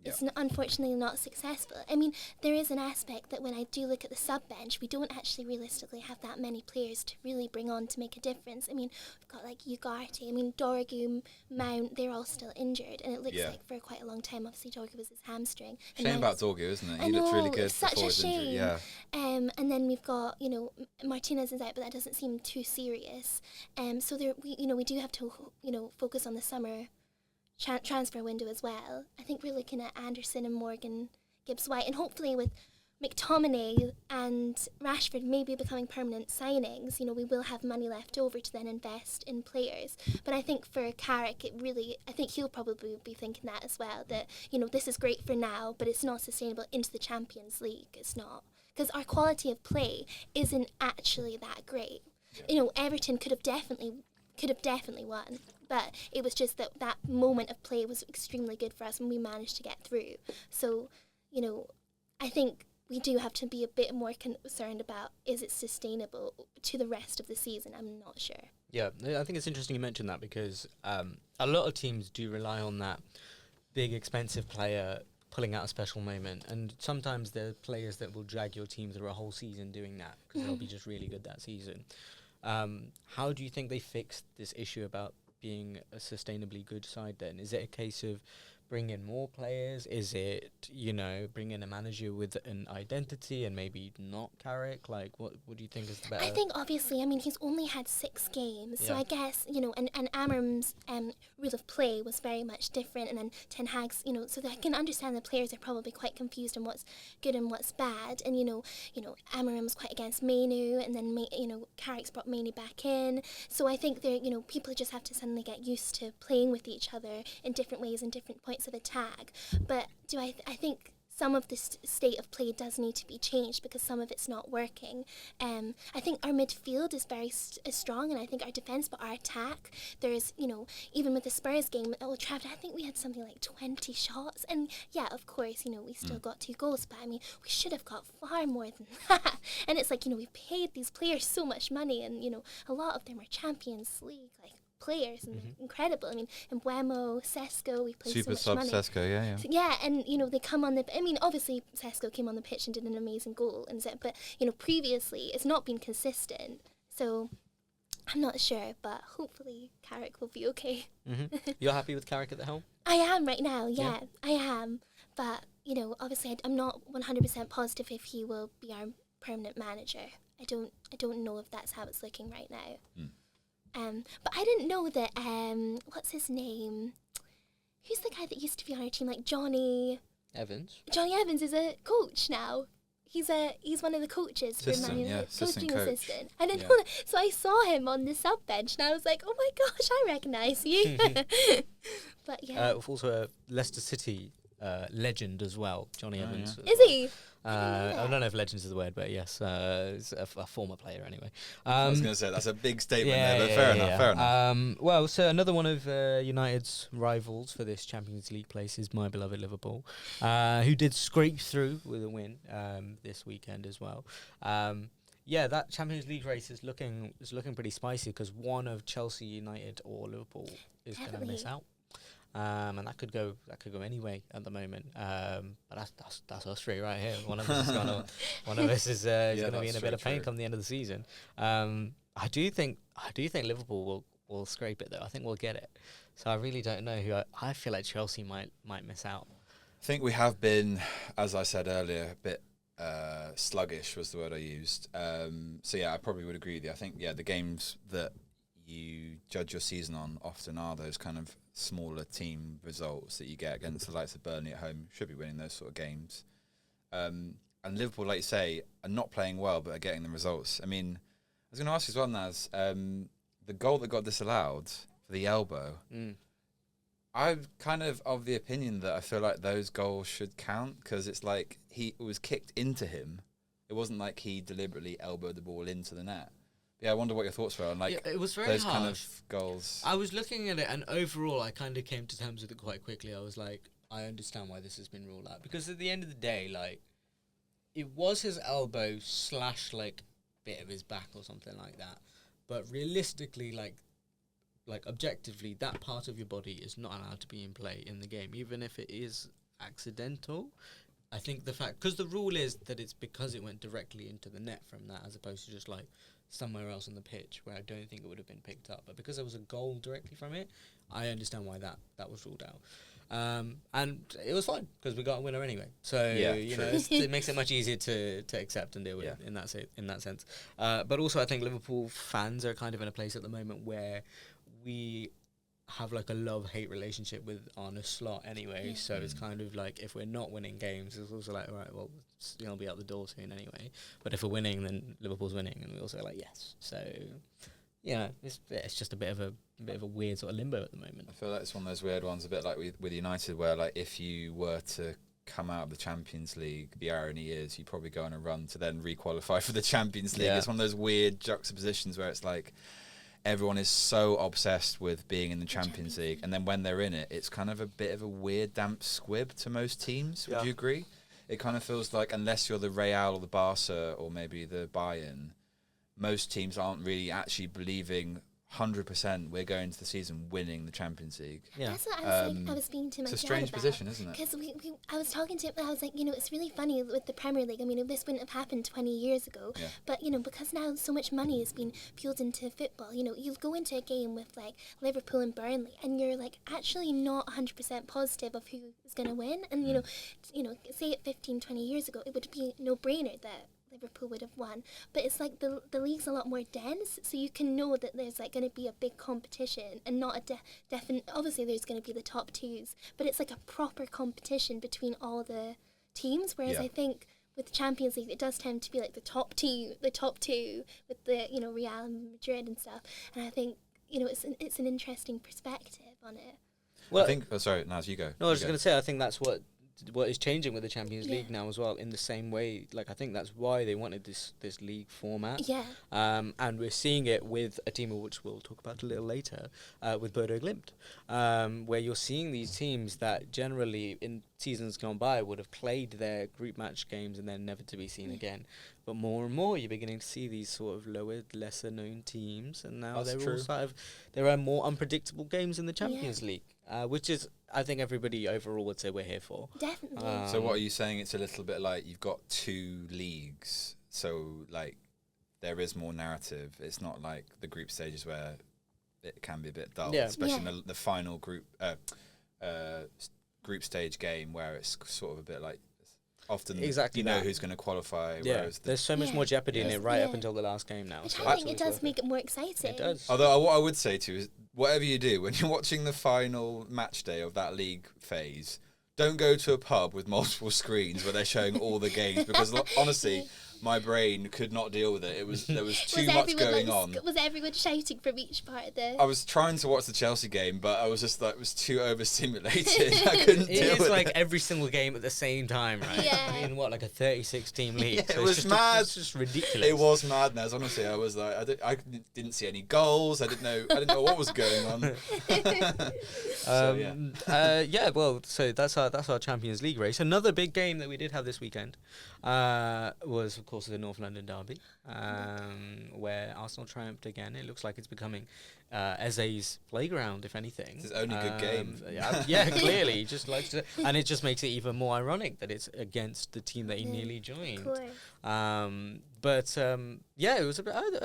C: it's unfortunately not successful. I mean, there is an aspect that when I do look at the sub bench, we don't actually realistically have that many players to really bring on to make a difference. I mean, we've got like Ugarte, Dorgu, Mount, they're all still injured, and it looks like for quite a long time. Obviously, Dorgu was his hamstring.
B: Shame about Dorgu, isn't it?
C: I
B: He looked really
C: know,
B: good
C: it's such
B: before
C: a
B: his injury.
C: shame.
B: Yeah.
C: And then we've got, Martinez is out, but that doesn't seem too serious. So there, we do have to, focus on the summer transfer window as well. I think we're looking at Anderson and Morgan, Gibbs-White, and hopefully with McTominay and Rashford maybe becoming permanent signings, we will have money left over to then invest in players. But I think for Carrick, I think he'll probably be thinking that as well, that, this is great for now, but it's not sustainable into the Champions League. It's not. Because our quality of play isn't actually that great. Everton could have definitely won, but it was just that moment of play was extremely good for us and we managed to get through. So, I think we do have to be a bit more concerned about, is it sustainable to the rest of the season? I'm not sure.
A: Yeah, I think it's interesting you mentioned that because a lot of teams do rely on that big expensive player pulling out a special moment, and sometimes there are players that will drag your team through a whole season doing that because they'll be just really good that season. How do you think they fixed this issue about being a sustainably good side then? Is it a case of bring in more players? Is it, bring in a manager with an identity and maybe not Carrick? Like, what do you think is the better?
C: I think, obviously, he's only had 6 games, so I guess, and Amram's rule of play was very much different, and then Ten Hag's, so I can understand the players are probably quite confused on what's good and what's bad, and, Amram's quite against Mainu, and then, Carrick's brought Mainu back in, so I think there, people just have to suddenly get used to playing with each other in different ways and different points of attack. But I think some of the state of play does need to be changed because some of it's not working. I think our midfield is very strong, and I think our defence, but our attack, there's, even with the Spurs game at Old Trafford, I think we had something like 20 shots, and yeah, of course, we still got 2 goals, but we should have got far more than that. And it's like, we paid these players so much money, and a lot of them are Champions League players and incredible. And Mbeumo, Sesko, we played
B: Super
C: so much
B: sub
C: money.
B: Sesko, yeah.
C: So, yeah, and they come on the. Obviously Sesko came on the pitch and did an amazing goal, but previously it's not been consistent. So I'm not sure, but hopefully Carrick will be okay.
A: You're happy with Carrick at the helm?
C: I am right now. Yeah, I am. But obviously I'm not 100% positive if he will be our permanent manager. I don't know if that's how it's looking right now. But I didn't know that, what's his name? Who's the guy that used to be on our team, like Johnny
A: Evans.
C: Johnny Evans is a coach now. He's one of the coaches for Man United, coaching assistant. I didn't know that. So I saw him on the sub bench, and I was like, oh my gosh, I recognise you. But yeah.
A: Also a Leicester City legend as well, Johnny Evans.
C: Is he?
A: I don't know if legends is the word, but yes, he's a former player anyway.
B: I was going to say, that's a big statement there, but fair enough.
A: Well, so another one of United's rivals for this Champions League place is my beloved Liverpool, who did scrape through with a win this weekend as well. That Champions League race is looking pretty spicy because one of Chelsea, United, or Liverpool is going to miss out. And that could go any way at the moment. But that's us three right here. One of us is going to be in a bit of pain come the end of the season. I do think Liverpool will scrape it though. I think we'll get it. So I really don't know who. I feel like Chelsea might miss out.
B: I think we have been, as I said earlier, a bit sluggish was the word I used. So yeah, I probably would agree with you. I think the games that you judge your season on often are those kind of smaller team results that you get against the likes of Burnley at home. Should be winning those sort of games. And Liverpool, like you say, are not playing well, but are getting the results. I mean, I was going to ask you as well, Naz, the goal that got disallowed for the elbow, I'm kind of the opinion that I feel like those goals should count because it's like it was kicked into him. It wasn't like he deliberately elbowed the ball into the net. Yeah, I wonder what your thoughts were on
A: it was very
B: those
A: hard.
B: kind of goals.
A: I was looking at it, and overall, I kind of came to terms with it quite quickly. I was like, I understand why this has been ruled out because at the end of the day, it was his elbow / bit of his back or something like that. But realistically, like objectively, that part of your body is not allowed to be in play in the game, even if it is accidental. I think the fact, because the rule is that it's because it went directly into the net from that, as opposed to just like somewhere else on the pitch where I don't think it would have been picked up. But because there was a goal directly from it, I understand why that was ruled out. And it was fine because we got a winner anyway. So it makes it much easier to accept and deal with in that sense. But also, I think Liverpool fans are kind of in a place at the moment where we have like a love-hate relationship with Arne Slot anyway, so it's kind of like if we're not winning games, it's also like, all right, well, you'll be out the door soon anyway. But if we're winning, then Liverpool's winning, and we also like yes. So, it's just a bit of a weird sort of limbo at the moment.
B: I feel like it's one of those weird ones, a bit like with United, where like if you were to come out of the Champions League, the irony is you probably go on a run to then re-qualify for the Champions League. It's one of those weird juxtapositions where it's like everyone is so obsessed with being in the Champions League, and then when they're in it, it's kind of a bit of a weird damp squib to most teams. Would you agree? It kind of feels like unless you're the Real or the Barca or maybe the Bayern, most teams aren't really actually believing 100% we're going to the season winning the Champions League.
C: Yeah. That's what I was speaking to my dad about.
B: It's a strange position, isn't it?
C: Because I was talking to him, and I was like, it's really funny with the Premier League. I mean, this wouldn't have happened 20 years ago. Yeah. But, because now so much money is being fueled into football, you go into a game with, like, Liverpool and Burnley, and you're, like, actually not 100% positive of who is going to win. And, say it 15, 20 years ago, it would be a no-brainer that Liverpool would have won, but it's like the league's a lot more dense, so you can know that there's like going to be a big competition and not a definite. Obviously, there's going to be the top twos, but it's like a proper competition between all the teams. Whereas I think with the Champions League, it does tend to be like the top two with the Real Madrid and stuff. And I think it's an interesting perspective on it.
B: Well, I think. Oh, sorry, Naz, you go.
A: No, I was just going to say, I think that's what is changing with the Champions League now as well, in the same way. Like, I think that's why they wanted this league format.
C: Yeah.
A: And we're seeing it with a team which we'll talk about a little later, with Bodo Glimt, where you're seeing these teams that generally in seasons gone by would have played their group match games and then never to be seen again. But more and more you're beginning to see these sort of lower, lesser known teams, and now there are more unpredictable games in the Champions League, which is, I think everybody overall would say we're here for.
C: Definitely.
B: So what are you saying? It's a little bit like you've got two leagues, so like there is more narrative. It's not like the group stages where it can be a bit dull, especially in the final group stage game where it's sort of a bit like often
A: exactly
B: who's going to qualify.
A: Yeah, there's so much more jeopody in it up until the last game now.
C: Which I think it does make it more exciting.
A: It does.
B: Although what I would say to you is, whatever you do, when you're watching the final match day of that league phase, don't go to a pub with multiple screens where they're showing all the games, because honestly, my brain could not deal with it. There was too much going on.
C: Was everyone shouting from each part of the...
B: I was trying to watch the Chelsea game, but I was just like, it was too overstimulated. I couldn't deal with it.
A: It's like every single game at the same time, right?
C: Yeah.
A: I mean, like a 36-team league?
B: Yeah, so it was mad.
A: It's just ridiculous.
B: It was madness. Honestly, I was like, I didn't see any goals. I didn't know what was going on.
A: So that's our Champions League race. Another big game that we did have this weekend was, of course, the North London derby, where Arsenal triumphed again. It looks like it's becoming Eze's playground, if anything.
B: It's his only good game.
A: Clearly, he just likes to, and it just makes it even more ironic that it's against the team that he nearly joined. It was. I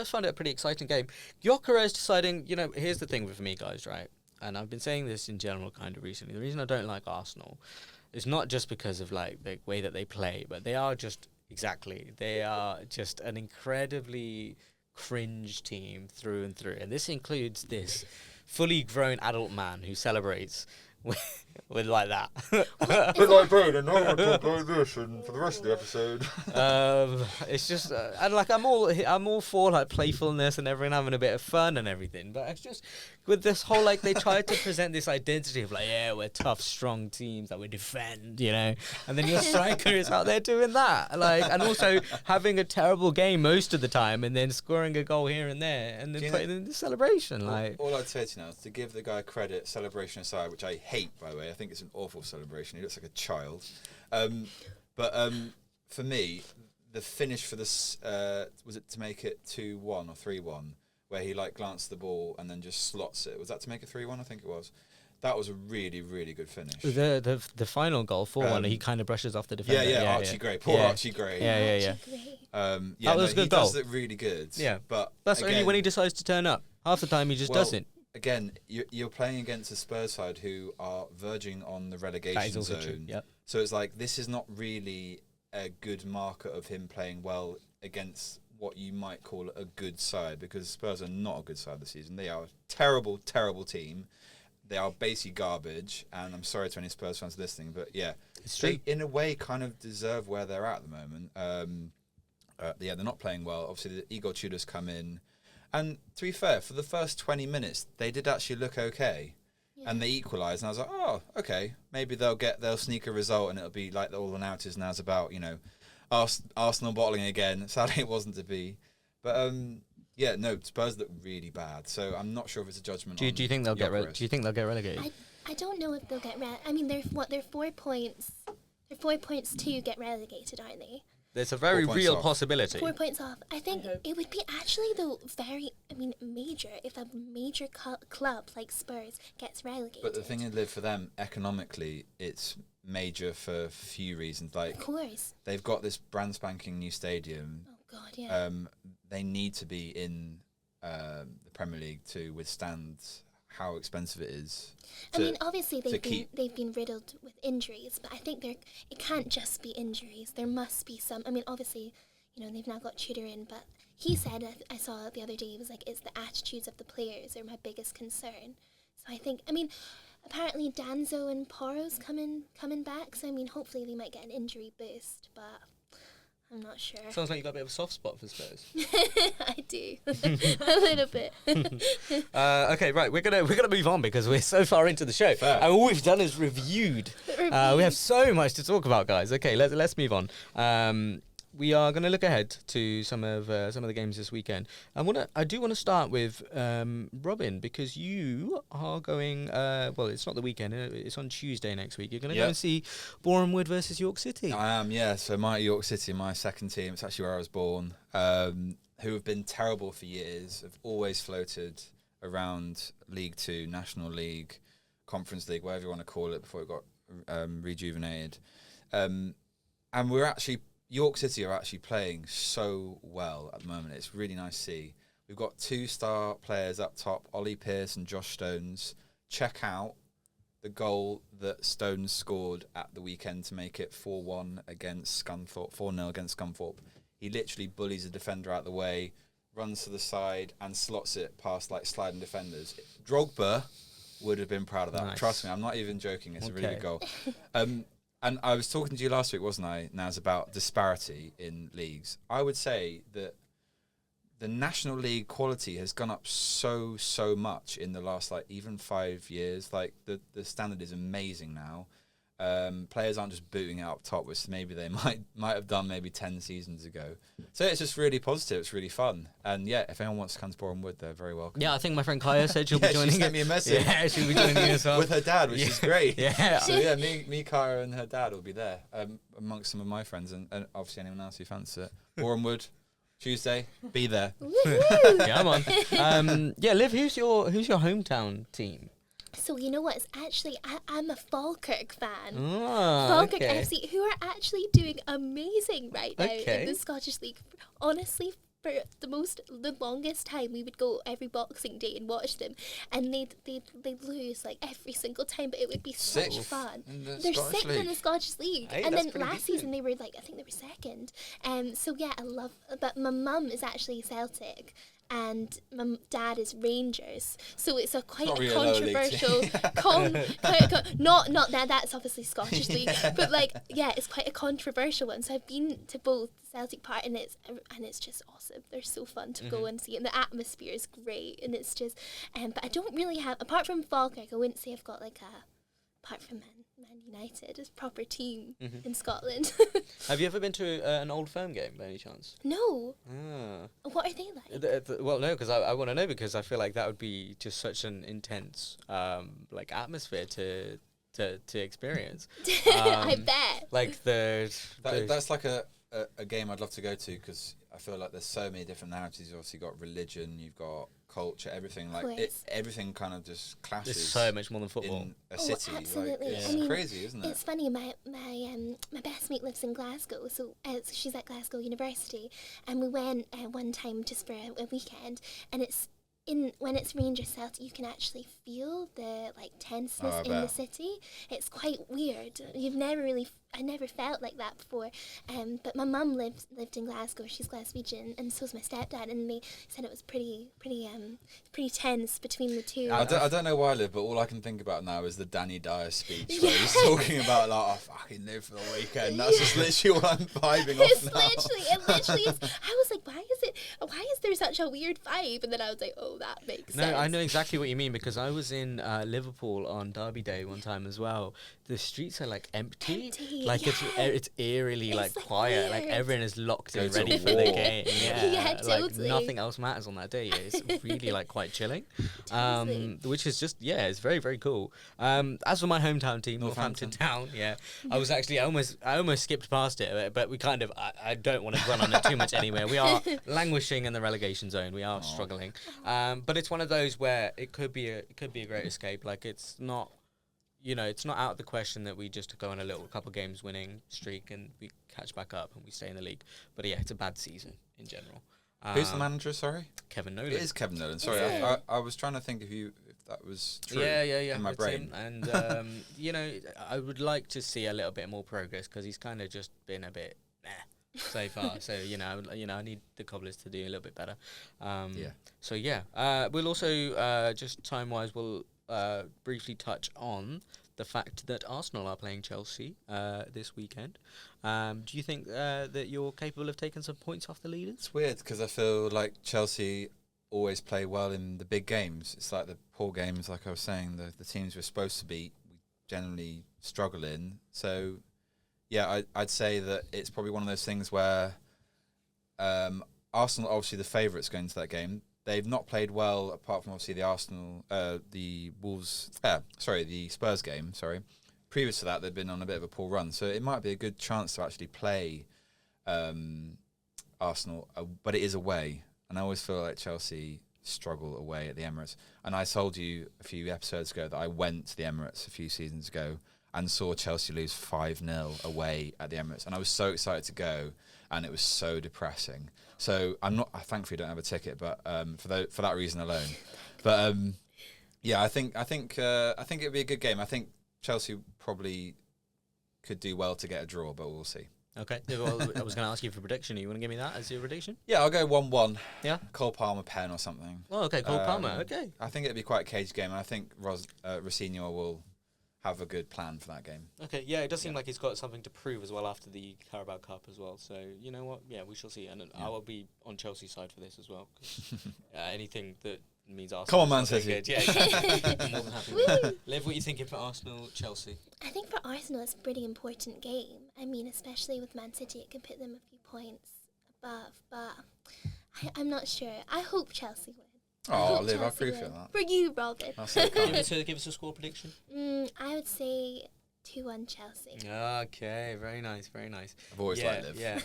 A: found it a pretty exciting game. Gyökeres deciding, here's the thing with me, guys, right? And I've been saying this in general kind of recently. The reason I don't like Arsenal is not just because of like the way that they play, but they are just an incredibly cringe team through and through. And this includes this fully grown adult man who celebrates with like that.
B: But like, bro, then I want to talk like this, and for the rest of the episode.
A: It's just, and like I'm all for like playfulness and everyone having a bit of fun and everything, but it's just with this whole like they tried to present this identity of like, yeah, we're tough, strong teams that we defend, and then your striker is out there doing that, like, and also having a terrible game most of the time, and then scoring a goal here and there, and then putting in the celebration.
B: All I'd say to you now is to give the guy credit, celebration aside, which I hate, by the way. I think it's an awful celebration. He looks like a child. But for me, the finish for this was it to make it 2-1 or 3-1, where he like glanced the ball and then just slots it. Was that to make it 3-1? I think it was. That was a really, really good finish.
A: The final goal, 4-1, he kind of brushes off the defender.
B: Yeah, Archie Gray. Poor Archie Gray.
A: Yeah.
B: That
A: was a good
B: he
A: goal.
B: does look really good.
A: Yeah.
B: But
A: that's
B: again,
A: only when he decides to turn up. Half the time he just doesn't.
B: Again, you're playing against a Spurs side who are verging on the relegation
A: That is also
B: zone.
A: true, yep.
B: So it's like, this is not really a good marker of him playing well against what you might call a good side, because Spurs are not a good side this season. They are a terrible, terrible team. They are basically garbage, and I'm sorry to any Spurs fans listening, but yeah,
A: it's true.
B: They, in a way, kind of deserve where they're at the moment. They're not playing well. Obviously, the Igor Tudor's come in, and to be fair, for the first 20 minutes, they did actually look okay, and they equalised, and I was like, oh, okay, maybe they'll sneak a result, and it'll be like all the narratives now is about, Arsenal bottling again. Sadly, it wasn't to be, but yeah, no, Spurs look really bad, so I'm not sure if it's a judgment.
A: Do you think they'll get relegated?
C: I don't know if they'll get I mean, they're 4 points. They're 4 points to get relegated, aren't they?
A: There's a very real possibility.
C: 4 points off. I think it would be actually major if a major club like Spurs gets relegated.
B: But the thing is, for them economically, it's major for a few reasons. Like,
C: of course,
B: they've got this brand spanking new stadium.
C: Oh God, yeah.
B: They need to be in the Premier League to withstand how expensive it is.
C: I mean, obviously they've been riddled with injuries, but I think it can't just be injuries. There must be some. I mean, obviously, they've now got Tudor in, but he said, I saw the other day, he was like, it's the attitudes of the players are my biggest concern. So I think, apparently Danzo and Poro's coming back, so hopefully they might get an injury boost, but I'm not sure.
A: Sounds like you've got a bit of a soft spot for Spurs.
C: I do. A little bit.
A: Okay, right. We're gonna move on because we're so far into the show.
B: Fair.
A: And all we've done is reviewed. We have so much to talk about, guys. Okay, let's move on. We are going to look ahead to some of the games this weekend. I do want to start with Robin, because you are going. Well, it's not the weekend. It's on Tuesday next week. You're going to go and see Boreham Wood versus York City.
B: I am, yeah. So my York City, my second team. It's actually where I was born. Who have been terrible for years. Have always floated around League Two, National League, Conference League, whatever you want to call it, before it got rejuvenated. And York City are actually playing so well at the moment. It's really nice to see. We've got 2-star players up top, Ollie Pearce and Josh Stones. Check out the goal that Stones scored at the weekend to make it 4-1 against Scunthorpe, 4-0 against Scunthorpe. He literally bullies a defender out the way, runs to the side and slots it past like sliding defenders. Drogba would have been proud of that. Nice. Trust me, I'm not even joking. It's a really good goal. And I was talking to you last week, wasn't I, Naz, about disparity in leagues. I would say that the National League quality has gone up so much in the last, even 5 years. Like, the standard is amazing now. Players aren't just booting it up top, which maybe they might have done maybe 10 seasons ago. So it's just really positive. It's really fun. And yeah, if anyone wants to come to Boreham Wood, they're very welcome.
A: Yeah, I think my friend Kaya said she'll be joining.
B: She sent me a message.
A: Yeah, she'll be joining as well.
B: With her dad, which is great.
A: Yeah.
B: So yeah, me, Kaya and her dad will be there, amongst some of my friends and obviously anyone else who fancies it. Boreham Wood, Tuesday, be there.
A: Yeah, I'm on. Liv, who's your hometown team?
C: So you know what? It's actually I'm a Falkirk fan.
A: Falkirk
C: FC, who are actually doing amazing right now in the Scottish League. Honestly, for the longest time, we would go every Boxing Day and watch them, and they'd lose every single time, but it would be such fun. They're sixth in the Scottish League, and then last season they were I think they were second. So yeah, I love. But my mum is actually Celtic. And my dad is Rangers, so it's quite a controversial. Not that. That's obviously Scottish League, but it's quite a controversial one. So I've been to both Celtic part, and it's just awesome. They're so fun to go and see, and the atmosphere is great, and it's just. But I don't really have, apart from Falkirk, I wouldn't say I've got apart from Man United, a proper team in Scotland.
A: Have you ever been to an Old Firm game by any chance?
C: No. What are they like?
A: Well, no, because I want to know, because I feel like that would be just such an intense atmosphere to experience.
C: I bet.
B: That's like a a game I'd love to go to because I feel like there's so many different narratives. You've obviously got religion, you've got culture, everything. Like everything kind of just clashes.
A: There's so much more than football
B: In a city,
C: absolutely.
B: Like, it's
C: I mean,
B: crazy, isn't it?
C: It's funny. My best mate lives in Glasgow, so she's at Glasgow University, and we went one time just for a weekend, and it's. When it's Rangers Celtic, you can actually feel the tenseness in the city. It's quite weird. I never felt like that before. But my mum lived in Glasgow. She's Glaswegian, and so was my stepdad. And they said it was pretty tense between the two.
B: I don't know where I live, but all I can think about now is the Danny Dyer speech where he's talking about I fucking live for the weekend. That's just literally what I'm vibing off now.
C: It literally is. I was like, why is there such a weird vibe? And then I was like, oh, that makes sense.
A: No, I know exactly what you mean because I was in Liverpool on Derby Day one time as well. The streets are empty. It's eerily quiet.
C: Weird.
A: Everyone is locked in,
B: Go to
A: ready for the
B: war.
A: game.
C: Yeah, totally.
A: Nothing else matters on that day. It's really quite chilling.
C: Totally.
A: Which is just it's very very cool. As for my hometown team,
B: Northampton
A: Town, I was actually I almost skipped past it, but we kind of I don't want to run on it too much anyway. We are languishing in the relegation zone. We are struggling, but it's one of those where it could be a great escape. It's not. It's not out of the question that we just go on a little couple games winning streak and we catch back up and we stay in the league. But it's a bad season in general.
B: Who's the manager? Sorry,
A: Kevin Nolan.
B: It is Kevin Nolan. Sorry, I was trying to think if that was true.
A: Yeah.
B: In my brain.
A: And I would like to see a little bit more progress because he's kind of just been a bit so far. So I need the Cobblers to do a little bit better. So we'll also just time wise we'll briefly touch on the fact that Arsenal are playing Chelsea this weekend. Do you think that you're capable of taking some points off the leaders?
B: It's weird because I feel like Chelsea always play well in the big games. It's like the poor games, like I was saying, the teams we're supposed to beat, we generally struggle in. So, I'd say that it's probably one of those things where Arsenal are obviously the favourites going into that game. They've not played well, apart from obviously the Spurs game. Sorry, previous to that, they've been on a bit of a poor run, so it might be a good chance to actually play Arsenal, but it is away, and I always feel like Chelsea struggle away at the Emirates. And I told you a few episodes ago that I went to the Emirates a few seasons ago and saw Chelsea lose 5-0 away at the Emirates, and I was so excited to go, and it was so depressing. So I thankfully don't have a ticket, but for that reason alone. But I think it'd be a good game. I think Chelsea probably could do well to get a draw, but we'll see.
A: Okay. Well, I was going to ask you for a prediction. You want to give me that as your prediction?
B: Yeah, I'll go 1-1.
A: Yeah.
B: Cole Palmer pen or something.
A: Oh, okay. Cole Palmer. Okay.
B: I think it'd be quite a caged game, and I think Rosinho will have a good plan for that game.
A: Okay, it does seem like he's got something to prove as well after the Carabao Cup as well. So, you know what? Yeah, we shall see. And I will be on Chelsea's side for this as well. Anything that means Arsenal.
B: Come on, Man City.
A: Good. Yeah, exactly. I'm more than happy with that. Liv, what are you thinking for Arsenal, Chelsea?
C: I think for Arsenal, it's a pretty important game. I mean, especially with Man City, it could put them a few points above. But I'm not sure. I hope Chelsea win.
B: Oh, Liv, I appreciate that.
C: For you, Robin.
B: That's so kind.
A: Give us a score prediction.
C: I would say 2-1 Chelsea.
A: Okay, very nice, very nice.
B: I've always liked Liv.
A: Yeah.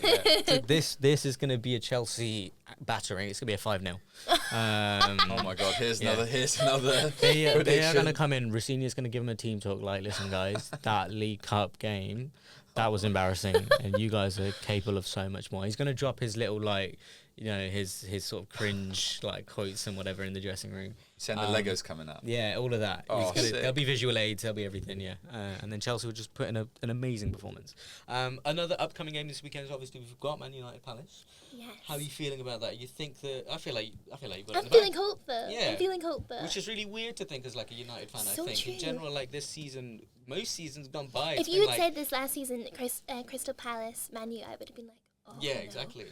A: So this is going to be a Chelsea battering. It's going to be a 5-0.
B: Oh my God! Here's another.
A: They are going to come in. Rossini's going to give them a team talk. Like, listen, guys, that League Cup game, that was embarrassing, and you guys are capable of so much more. He's going to drop his little his sort of cringe quotes and whatever in the dressing room.
B: Saying the Legos coming up.
A: Yeah, all of that.
B: Oh,
A: there'll be visual aids, there'll be everything, and then Chelsea will just put in an amazing performance. Another upcoming game this weekend is obviously we've got Man United Palace.
C: Yes.
A: How are you feeling about that? You think that I feel like you've got it
C: I'm
A: in the
C: feeling
A: bag.
C: hopeful.
A: Yeah.
C: I'm feeling hopeful.
A: Which is really weird to think as a United fan.
C: So
A: I think
C: true.
A: in general, this season, most seasons gone by.
C: If you had said this last season, Crystal Palace, Man U, I would have been like, oh,
A: yeah,
C: no.
A: exactly.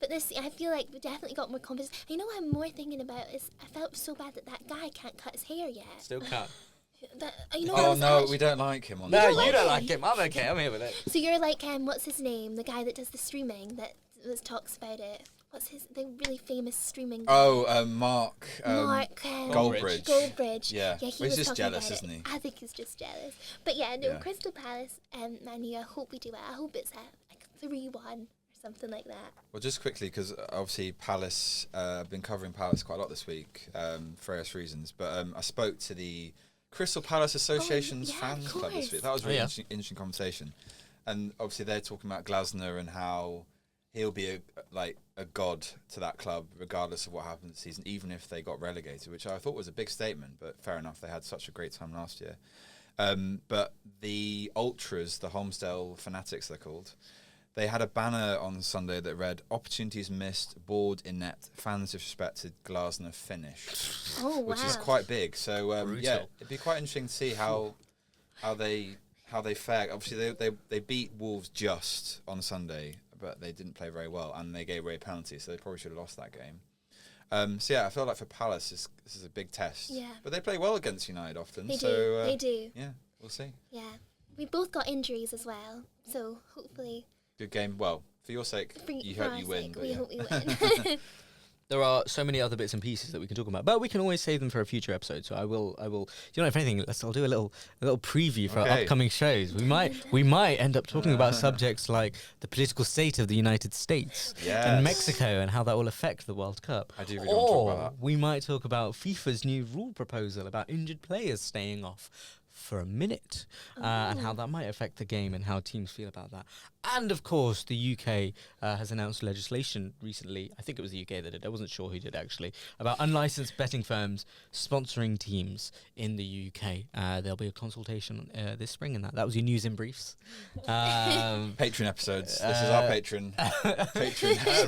C: But this, I feel like we definitely got more confidence. You know what I'm more thinking about is I felt so bad that guy can't cut his hair yet.
A: Still cut.
B: Oh no, we don't like him on
A: No,
B: that.
A: you don't like him. I'm okay. I'm here with it.
C: So you're like, what's his name? The guy that does the streaming that talks about it. What's the really famous streaming guy?
B: Oh, Mark.
C: Mark
B: Goldbridge.
C: Goldbridge.
B: Yeah.
C: he
B: He's
C: was
B: just
C: talking
B: jealous,
C: about
B: isn't he?
C: I think he's just jealous. But yeah, no,
B: Yeah.
C: Crystal Palace and Man U, I hope we do well. I hope it's a 3-1 or something like that.
B: Well, just quickly, because obviously Palace, I've been covering Palace quite a lot this week for various reasons, but I spoke to the Crystal Palace Association's fans club this week. That was a really interesting conversation. And obviously they're talking about Glasner and how he'll be a god to that club regardless of what happens this season, even if they got relegated, which I thought was a big statement, but fair enough, they had such a great time last year. But the Ultras, the Holmesdale Fanatics they're called, they had a banner on Sunday that read, "Opportunities missed, bored, inept, fans disrespected, Glasner finished."
C: Oh, wow.
B: Which is quite big. So, yeah, it'd be quite interesting to see how they fare. Obviously, they beat Wolves just on Sunday, but they didn't play very well, and they gave away a penalty, so they probably should have lost that game. So, yeah, I feel like for Palace, this is a big test.
C: Yeah.
B: But they play well against United often.
C: They
B: so,
C: do.
B: Yeah, we'll see.
C: Yeah. We both got injuries as well, so hopefully...
B: Good game. Well, for your sake, you hope you win.
C: We hope we win.
A: There are so many other bits and pieces that we can talk about, but we can always save them for a future episode. So I will. You know, if anything, I'll do a little preview for our upcoming shows. We might end up talking about subjects like the political state of the United States and Mexico and how that will affect the World Cup.
B: I do really want to talk about that.
A: We might talk about FIFA's new rule proposal about injured players staying off for a minute and how that might affect the game and how teams feel about that. And of course, the UK has announced legislation recently. I think it was the UK that did. I wasn't sure who did actually, about unlicensed betting firms sponsoring teams in the UK. There'll be a consultation this spring in that. That was your news in briefs.
B: Patreon episodes. This is our patron.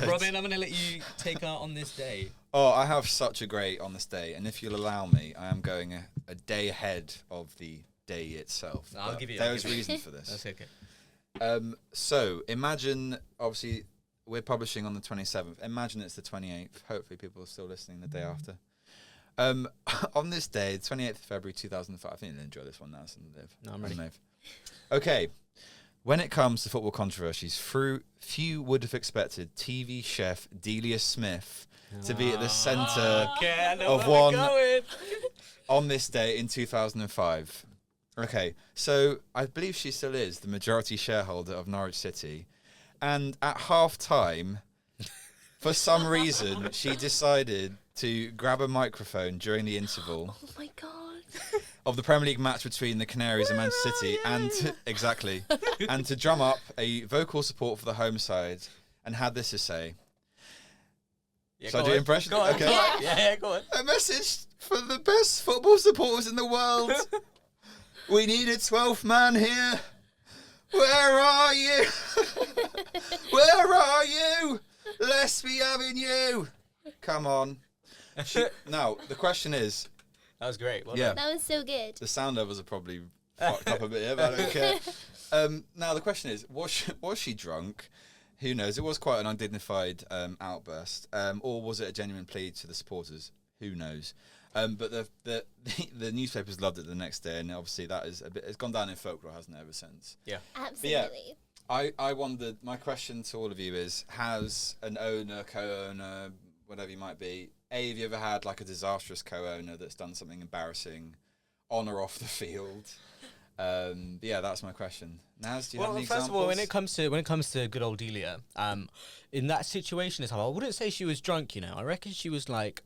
A: Robin, I'm going to let you take out on this day.
B: Oh, I have such a great on this day, and if you'll allow me, I am going a day ahead of the day itself.
A: I'll give you.
B: There's reason for this.
A: That's okay.
B: So imagine, obviously, we're publishing on the 27th. Imagine it's the 28th. Hopefully, people are still listening the day after. On this day, 28th of February 2005. I think you'll enjoy this one now, Liv.
A: No, I'm ready.
B: Okay. When it comes to football controversies, few would have expected TV chef Delia Smith to be at the centre of one on this day in 2005. Okay, so I believe she still is the majority shareholder of Norwich City. And at half-time, for some reason, she decided to grab a microphone during the interval.
C: Oh, my God.
B: Of the Premier League match between the Canaries and Manchester City, and to drum up a vocal support for the home side, and had this to say.
A: Yeah,
B: So I do impression? Okay.
A: Yeah, go on.
B: A message for the best football supporters in the world. We need a 12th man here. Where are you? Where are you? Let's be having you. Come on. Now, the question is...
A: That was great. Well
B: done.
C: That was so good.
B: The sound levels are probably fucked up a bit here, but I don't care. Now, the question is, was she drunk? Who knows? It was quite an undignified outburst. Or was it a genuine plea to the supporters? Who knows? But the newspapers loved it the next day, and obviously that is it's gone down in folklore, hasn't it, ever since?
C: Yeah. Absolutely.
B: I wondered, my question to all of you is, has an owner, co-owner, whatever you might be, have you ever had like a disastrous co-owner that's done something embarrassing on or off the field? Yeah, that's my question. Naz, do you have any examples?
A: First of all, when it comes to good old Delia, in that situation, I wouldn't say she was drunk. I reckon she was like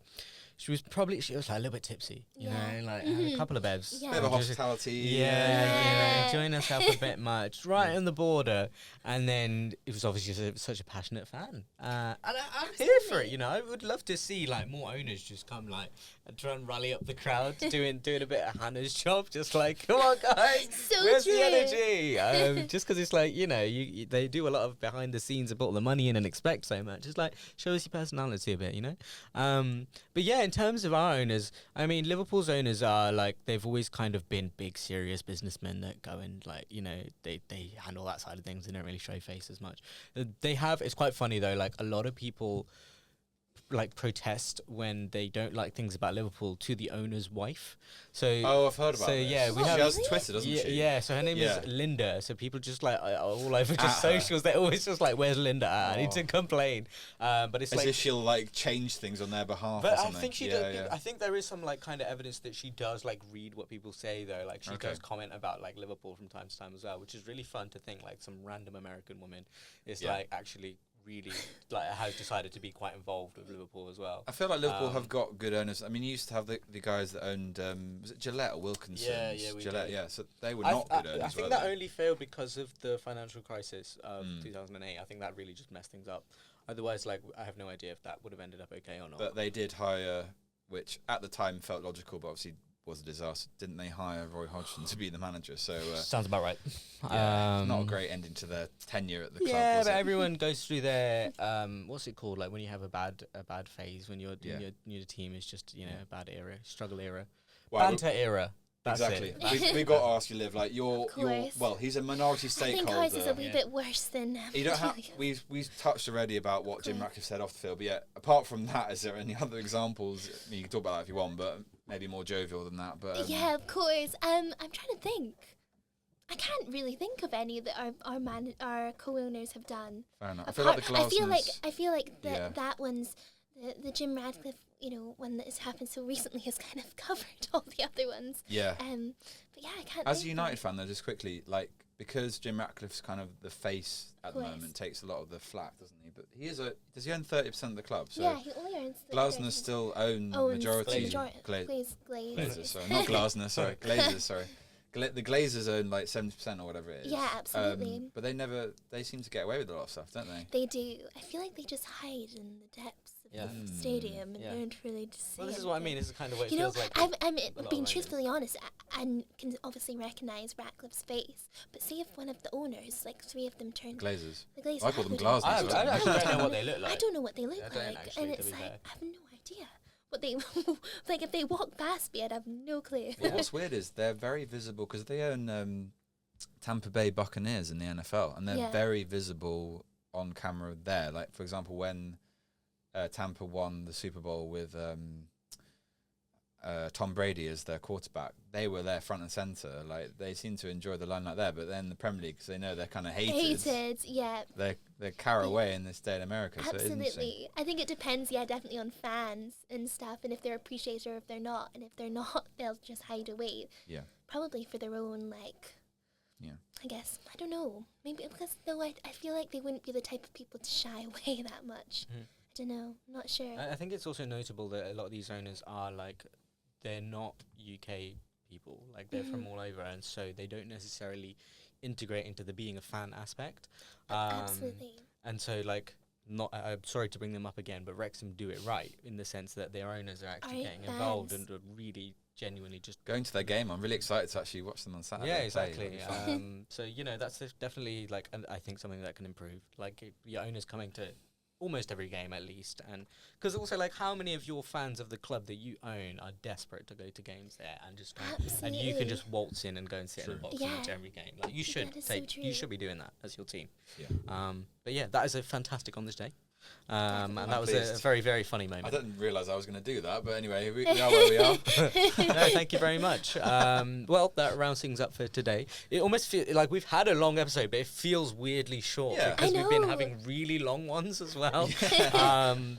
A: a little bit tipsy. You know, like had a couple of bevs.
C: Yeah.
B: Bit of a hospitality.
A: Yeah, enjoying herself a bit much, right on the border. And then it was obviously such a passionate fan. And I'm here for it, I would love to see like more owners just come like and try and rally up the crowd, doing a bit of Hannah's job, just like, come on guys,
C: So
A: where's
C: true.
A: the energy? Just because it's like, they do a lot of behind the scenes and put all the money in and expect so much. It's like, show us your personality a bit, But yeah, in terms of our owners, I mean, Liverpool's owners are like, they've always kind of been big, serious businessmen that go and like, they handle that side of things. They don't really show face as much. It's quite funny though, like a lot of people like protest when they don't like things about Liverpool to the owner's wife. So
B: I've heard about this.
A: yeah, we
B: she
A: have
B: has Twitter, doesn't she?
A: Yeah, so her name
B: Yeah.
A: is Linda. So people just like all over just
B: At her.
A: socials, they're always just like, "Where's Linda at? I need
B: Oh.
A: to complain." But it's
B: As
A: like,
B: if she'll like change things on their behalf.
A: but
B: or
A: I
B: something.
A: think she
B: yeah,
A: does.
B: yeah.
A: I think there is some like kind of evidence that she does like read what people say though. Like she
B: Okay.
A: does comment about like Liverpool from time to time as well, which is really fun to think like some random American woman is
B: Yeah.
A: like actually really like has decided to be quite involved with Liverpool as well.
B: I feel like Liverpool have got good owners. I mean, you used to have the guys that owned, was it Gillette or Wilkinson?
A: Yeah, we
B: Gillette,
A: did.
B: yeah. So they were not good owners,
A: I think
B: were
A: that
B: they?
A: only failed because of the financial crisis of 2008. I think that really just messed things up. Otherwise, like, I have no idea if that would have ended up okay or not.
B: But they did hire, which at the time felt logical, but obviously was a disaster. Didn't they hire Roy Hodgson to be the manager? So
A: sounds about right.
B: not a great ending to their tenure at the club.
A: Yeah,
B: was
A: but
B: it?
A: everyone goes through their what's it called? Like when you have a bad phase, when your team is just a bad era, struggle era,
B: Well,
A: banter era. That's
B: exactly.
A: it.
B: We got to ask you, Liv. Like you're
C: course.
B: well. He's a minority
C: I
B: stakeholder.
C: think ours is a wee bit worse than.
B: You don't have. We've touched already about what Jim Ratcliffe said off the field, but yeah. Apart from that, is there any other examples? I mean, you can talk about that if you want, but maybe more jovial than that. But
C: Yeah, of course. I'm trying to think. I can't really think of any that our co-owners have done.
B: fair enough. I feel like the Glasners.
C: I feel like
B: Yeah.
C: that one's the Jim Radcliffe, one that has happened so recently has kind of covered all the other ones.
B: Yeah.
C: But yeah, I can't.
B: As a
C: think
B: United
C: of
B: fan, though, just quickly, like because Jim Ratcliffe's kind of the face at the
C: Course.
B: moment, takes a lot of the flack, doesn't he? But does he own 30% of the club? So
C: yeah, he only earns.
B: Glasner still own
C: owns
B: majority.
C: Glazers.
B: Glazers, sorry, not Glasner, sorry, Glazers, sorry. The Glazers own like 70% or whatever it is.
C: Yeah, absolutely.
B: But they seem to get away with a lot of stuff, don't they?
C: They do. I feel like they just hide in the depths of the stadium and
A: Yeah.
C: don't really just say
A: Well, this is what I mean.
C: anything.
A: This is kind of what it
C: You know,
A: feels like.
C: I'm
A: lot
C: being
A: of
C: truthfully honest. I can obviously recognise Ratcliffe's face, but see if one of the owners, like three of them, turned
B: Glazers.
C: the Glazers.
B: I call them
C: would-
B: Glasners.
A: I
B: Well,
A: actually don't know what they look like.
C: I don't know what they look
A: I don't
C: like,
A: actually,
C: and
A: to
C: it's
A: be
C: like
A: fair.
C: I have no idea what they like. If they walk past me, I'd have no clue.
B: Well, what's weird is they're very visible because they own Tampa Bay Buccaneers in the NFL, and they're
C: Yeah.
B: very visible on camera there. Like, for example, when Tampa won the Super Bowl with Tom Brady as their quarterback, they were there front and center. Like, they seem to enjoy the limelight there, but then the Premier League, because they know they're kind of hated,
C: yeah.
B: they're carry away in this day in America. So it is interesting.
C: Absolutely. I think it depends, definitely on fans and stuff, and if they're appreciated or if they're not. And if they're not, they'll just hide away.
B: Yeah.
C: Probably for their own,
B: Yeah.
C: I guess. I don't know. Maybe because, though, I feel like they wouldn't be the type of people to shy away that much.
A: Mhm.
C: I don't know. I'm not sure.
A: I think it's also notable that a lot of these owners are they're not UK people. Like they're from all over, and so they don't necessarily integrate into the being a fan aspect.
C: Absolutely.
A: And so not I'm sorry to bring them up again, but Wrexham do it right in the sense that their owners are actually
C: Right,
A: getting involved
C: fans.
A: and are really genuinely just
B: Going to their game, I'm really excited to actually watch them on Saturday.
A: yeah,
B: play.
A: exactly.
B: That'll be fun.
A: So that's definitely I think something that can improve. Your owners coming to almost every game at least, and because also how many of your fans of the club that you own are desperate to go to games there and just and you can just waltz in and go and sit in a box and watch
C: Yeah.
A: every game. You should
C: That is so true.
A: you should be doing that as your team.
B: Yeah.
A: But yeah, that is a fantastic on this day. And
C: Definitely.
A: that was a
B: pleased.
A: very, very funny
B: I
A: moment.
B: didn't realise I was going to do that, but anyway, we are where we are.
A: No, thank you very much. Well, that rounds things up for today. It almost feels like we've had a long episode, but it feels weirdly short
B: Yeah.
A: because
C: I
A: we've been
C: know.
A: having really long ones as well.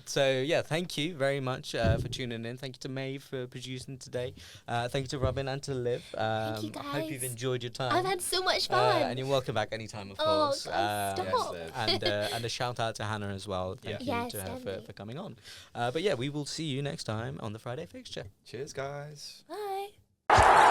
A: So yeah, thank you very much for tuning in. Thank you to Maeve for producing today. Thank you to Robin and to Liv.
C: you,
A: I hope you've
C: guys.
A: enjoyed your time.
C: I've had so much fun.
A: And you're welcome back anytime, of
C: Oh,
A: course.
C: God, stop.
B: Yes,
A: And a shout out to Hannah as well. Thank you
C: Yes,
A: to her
C: definitely.
A: for coming on. But yeah, we will see you next time on the Friday Fixture.
B: Cheers, guys.
C: Bye.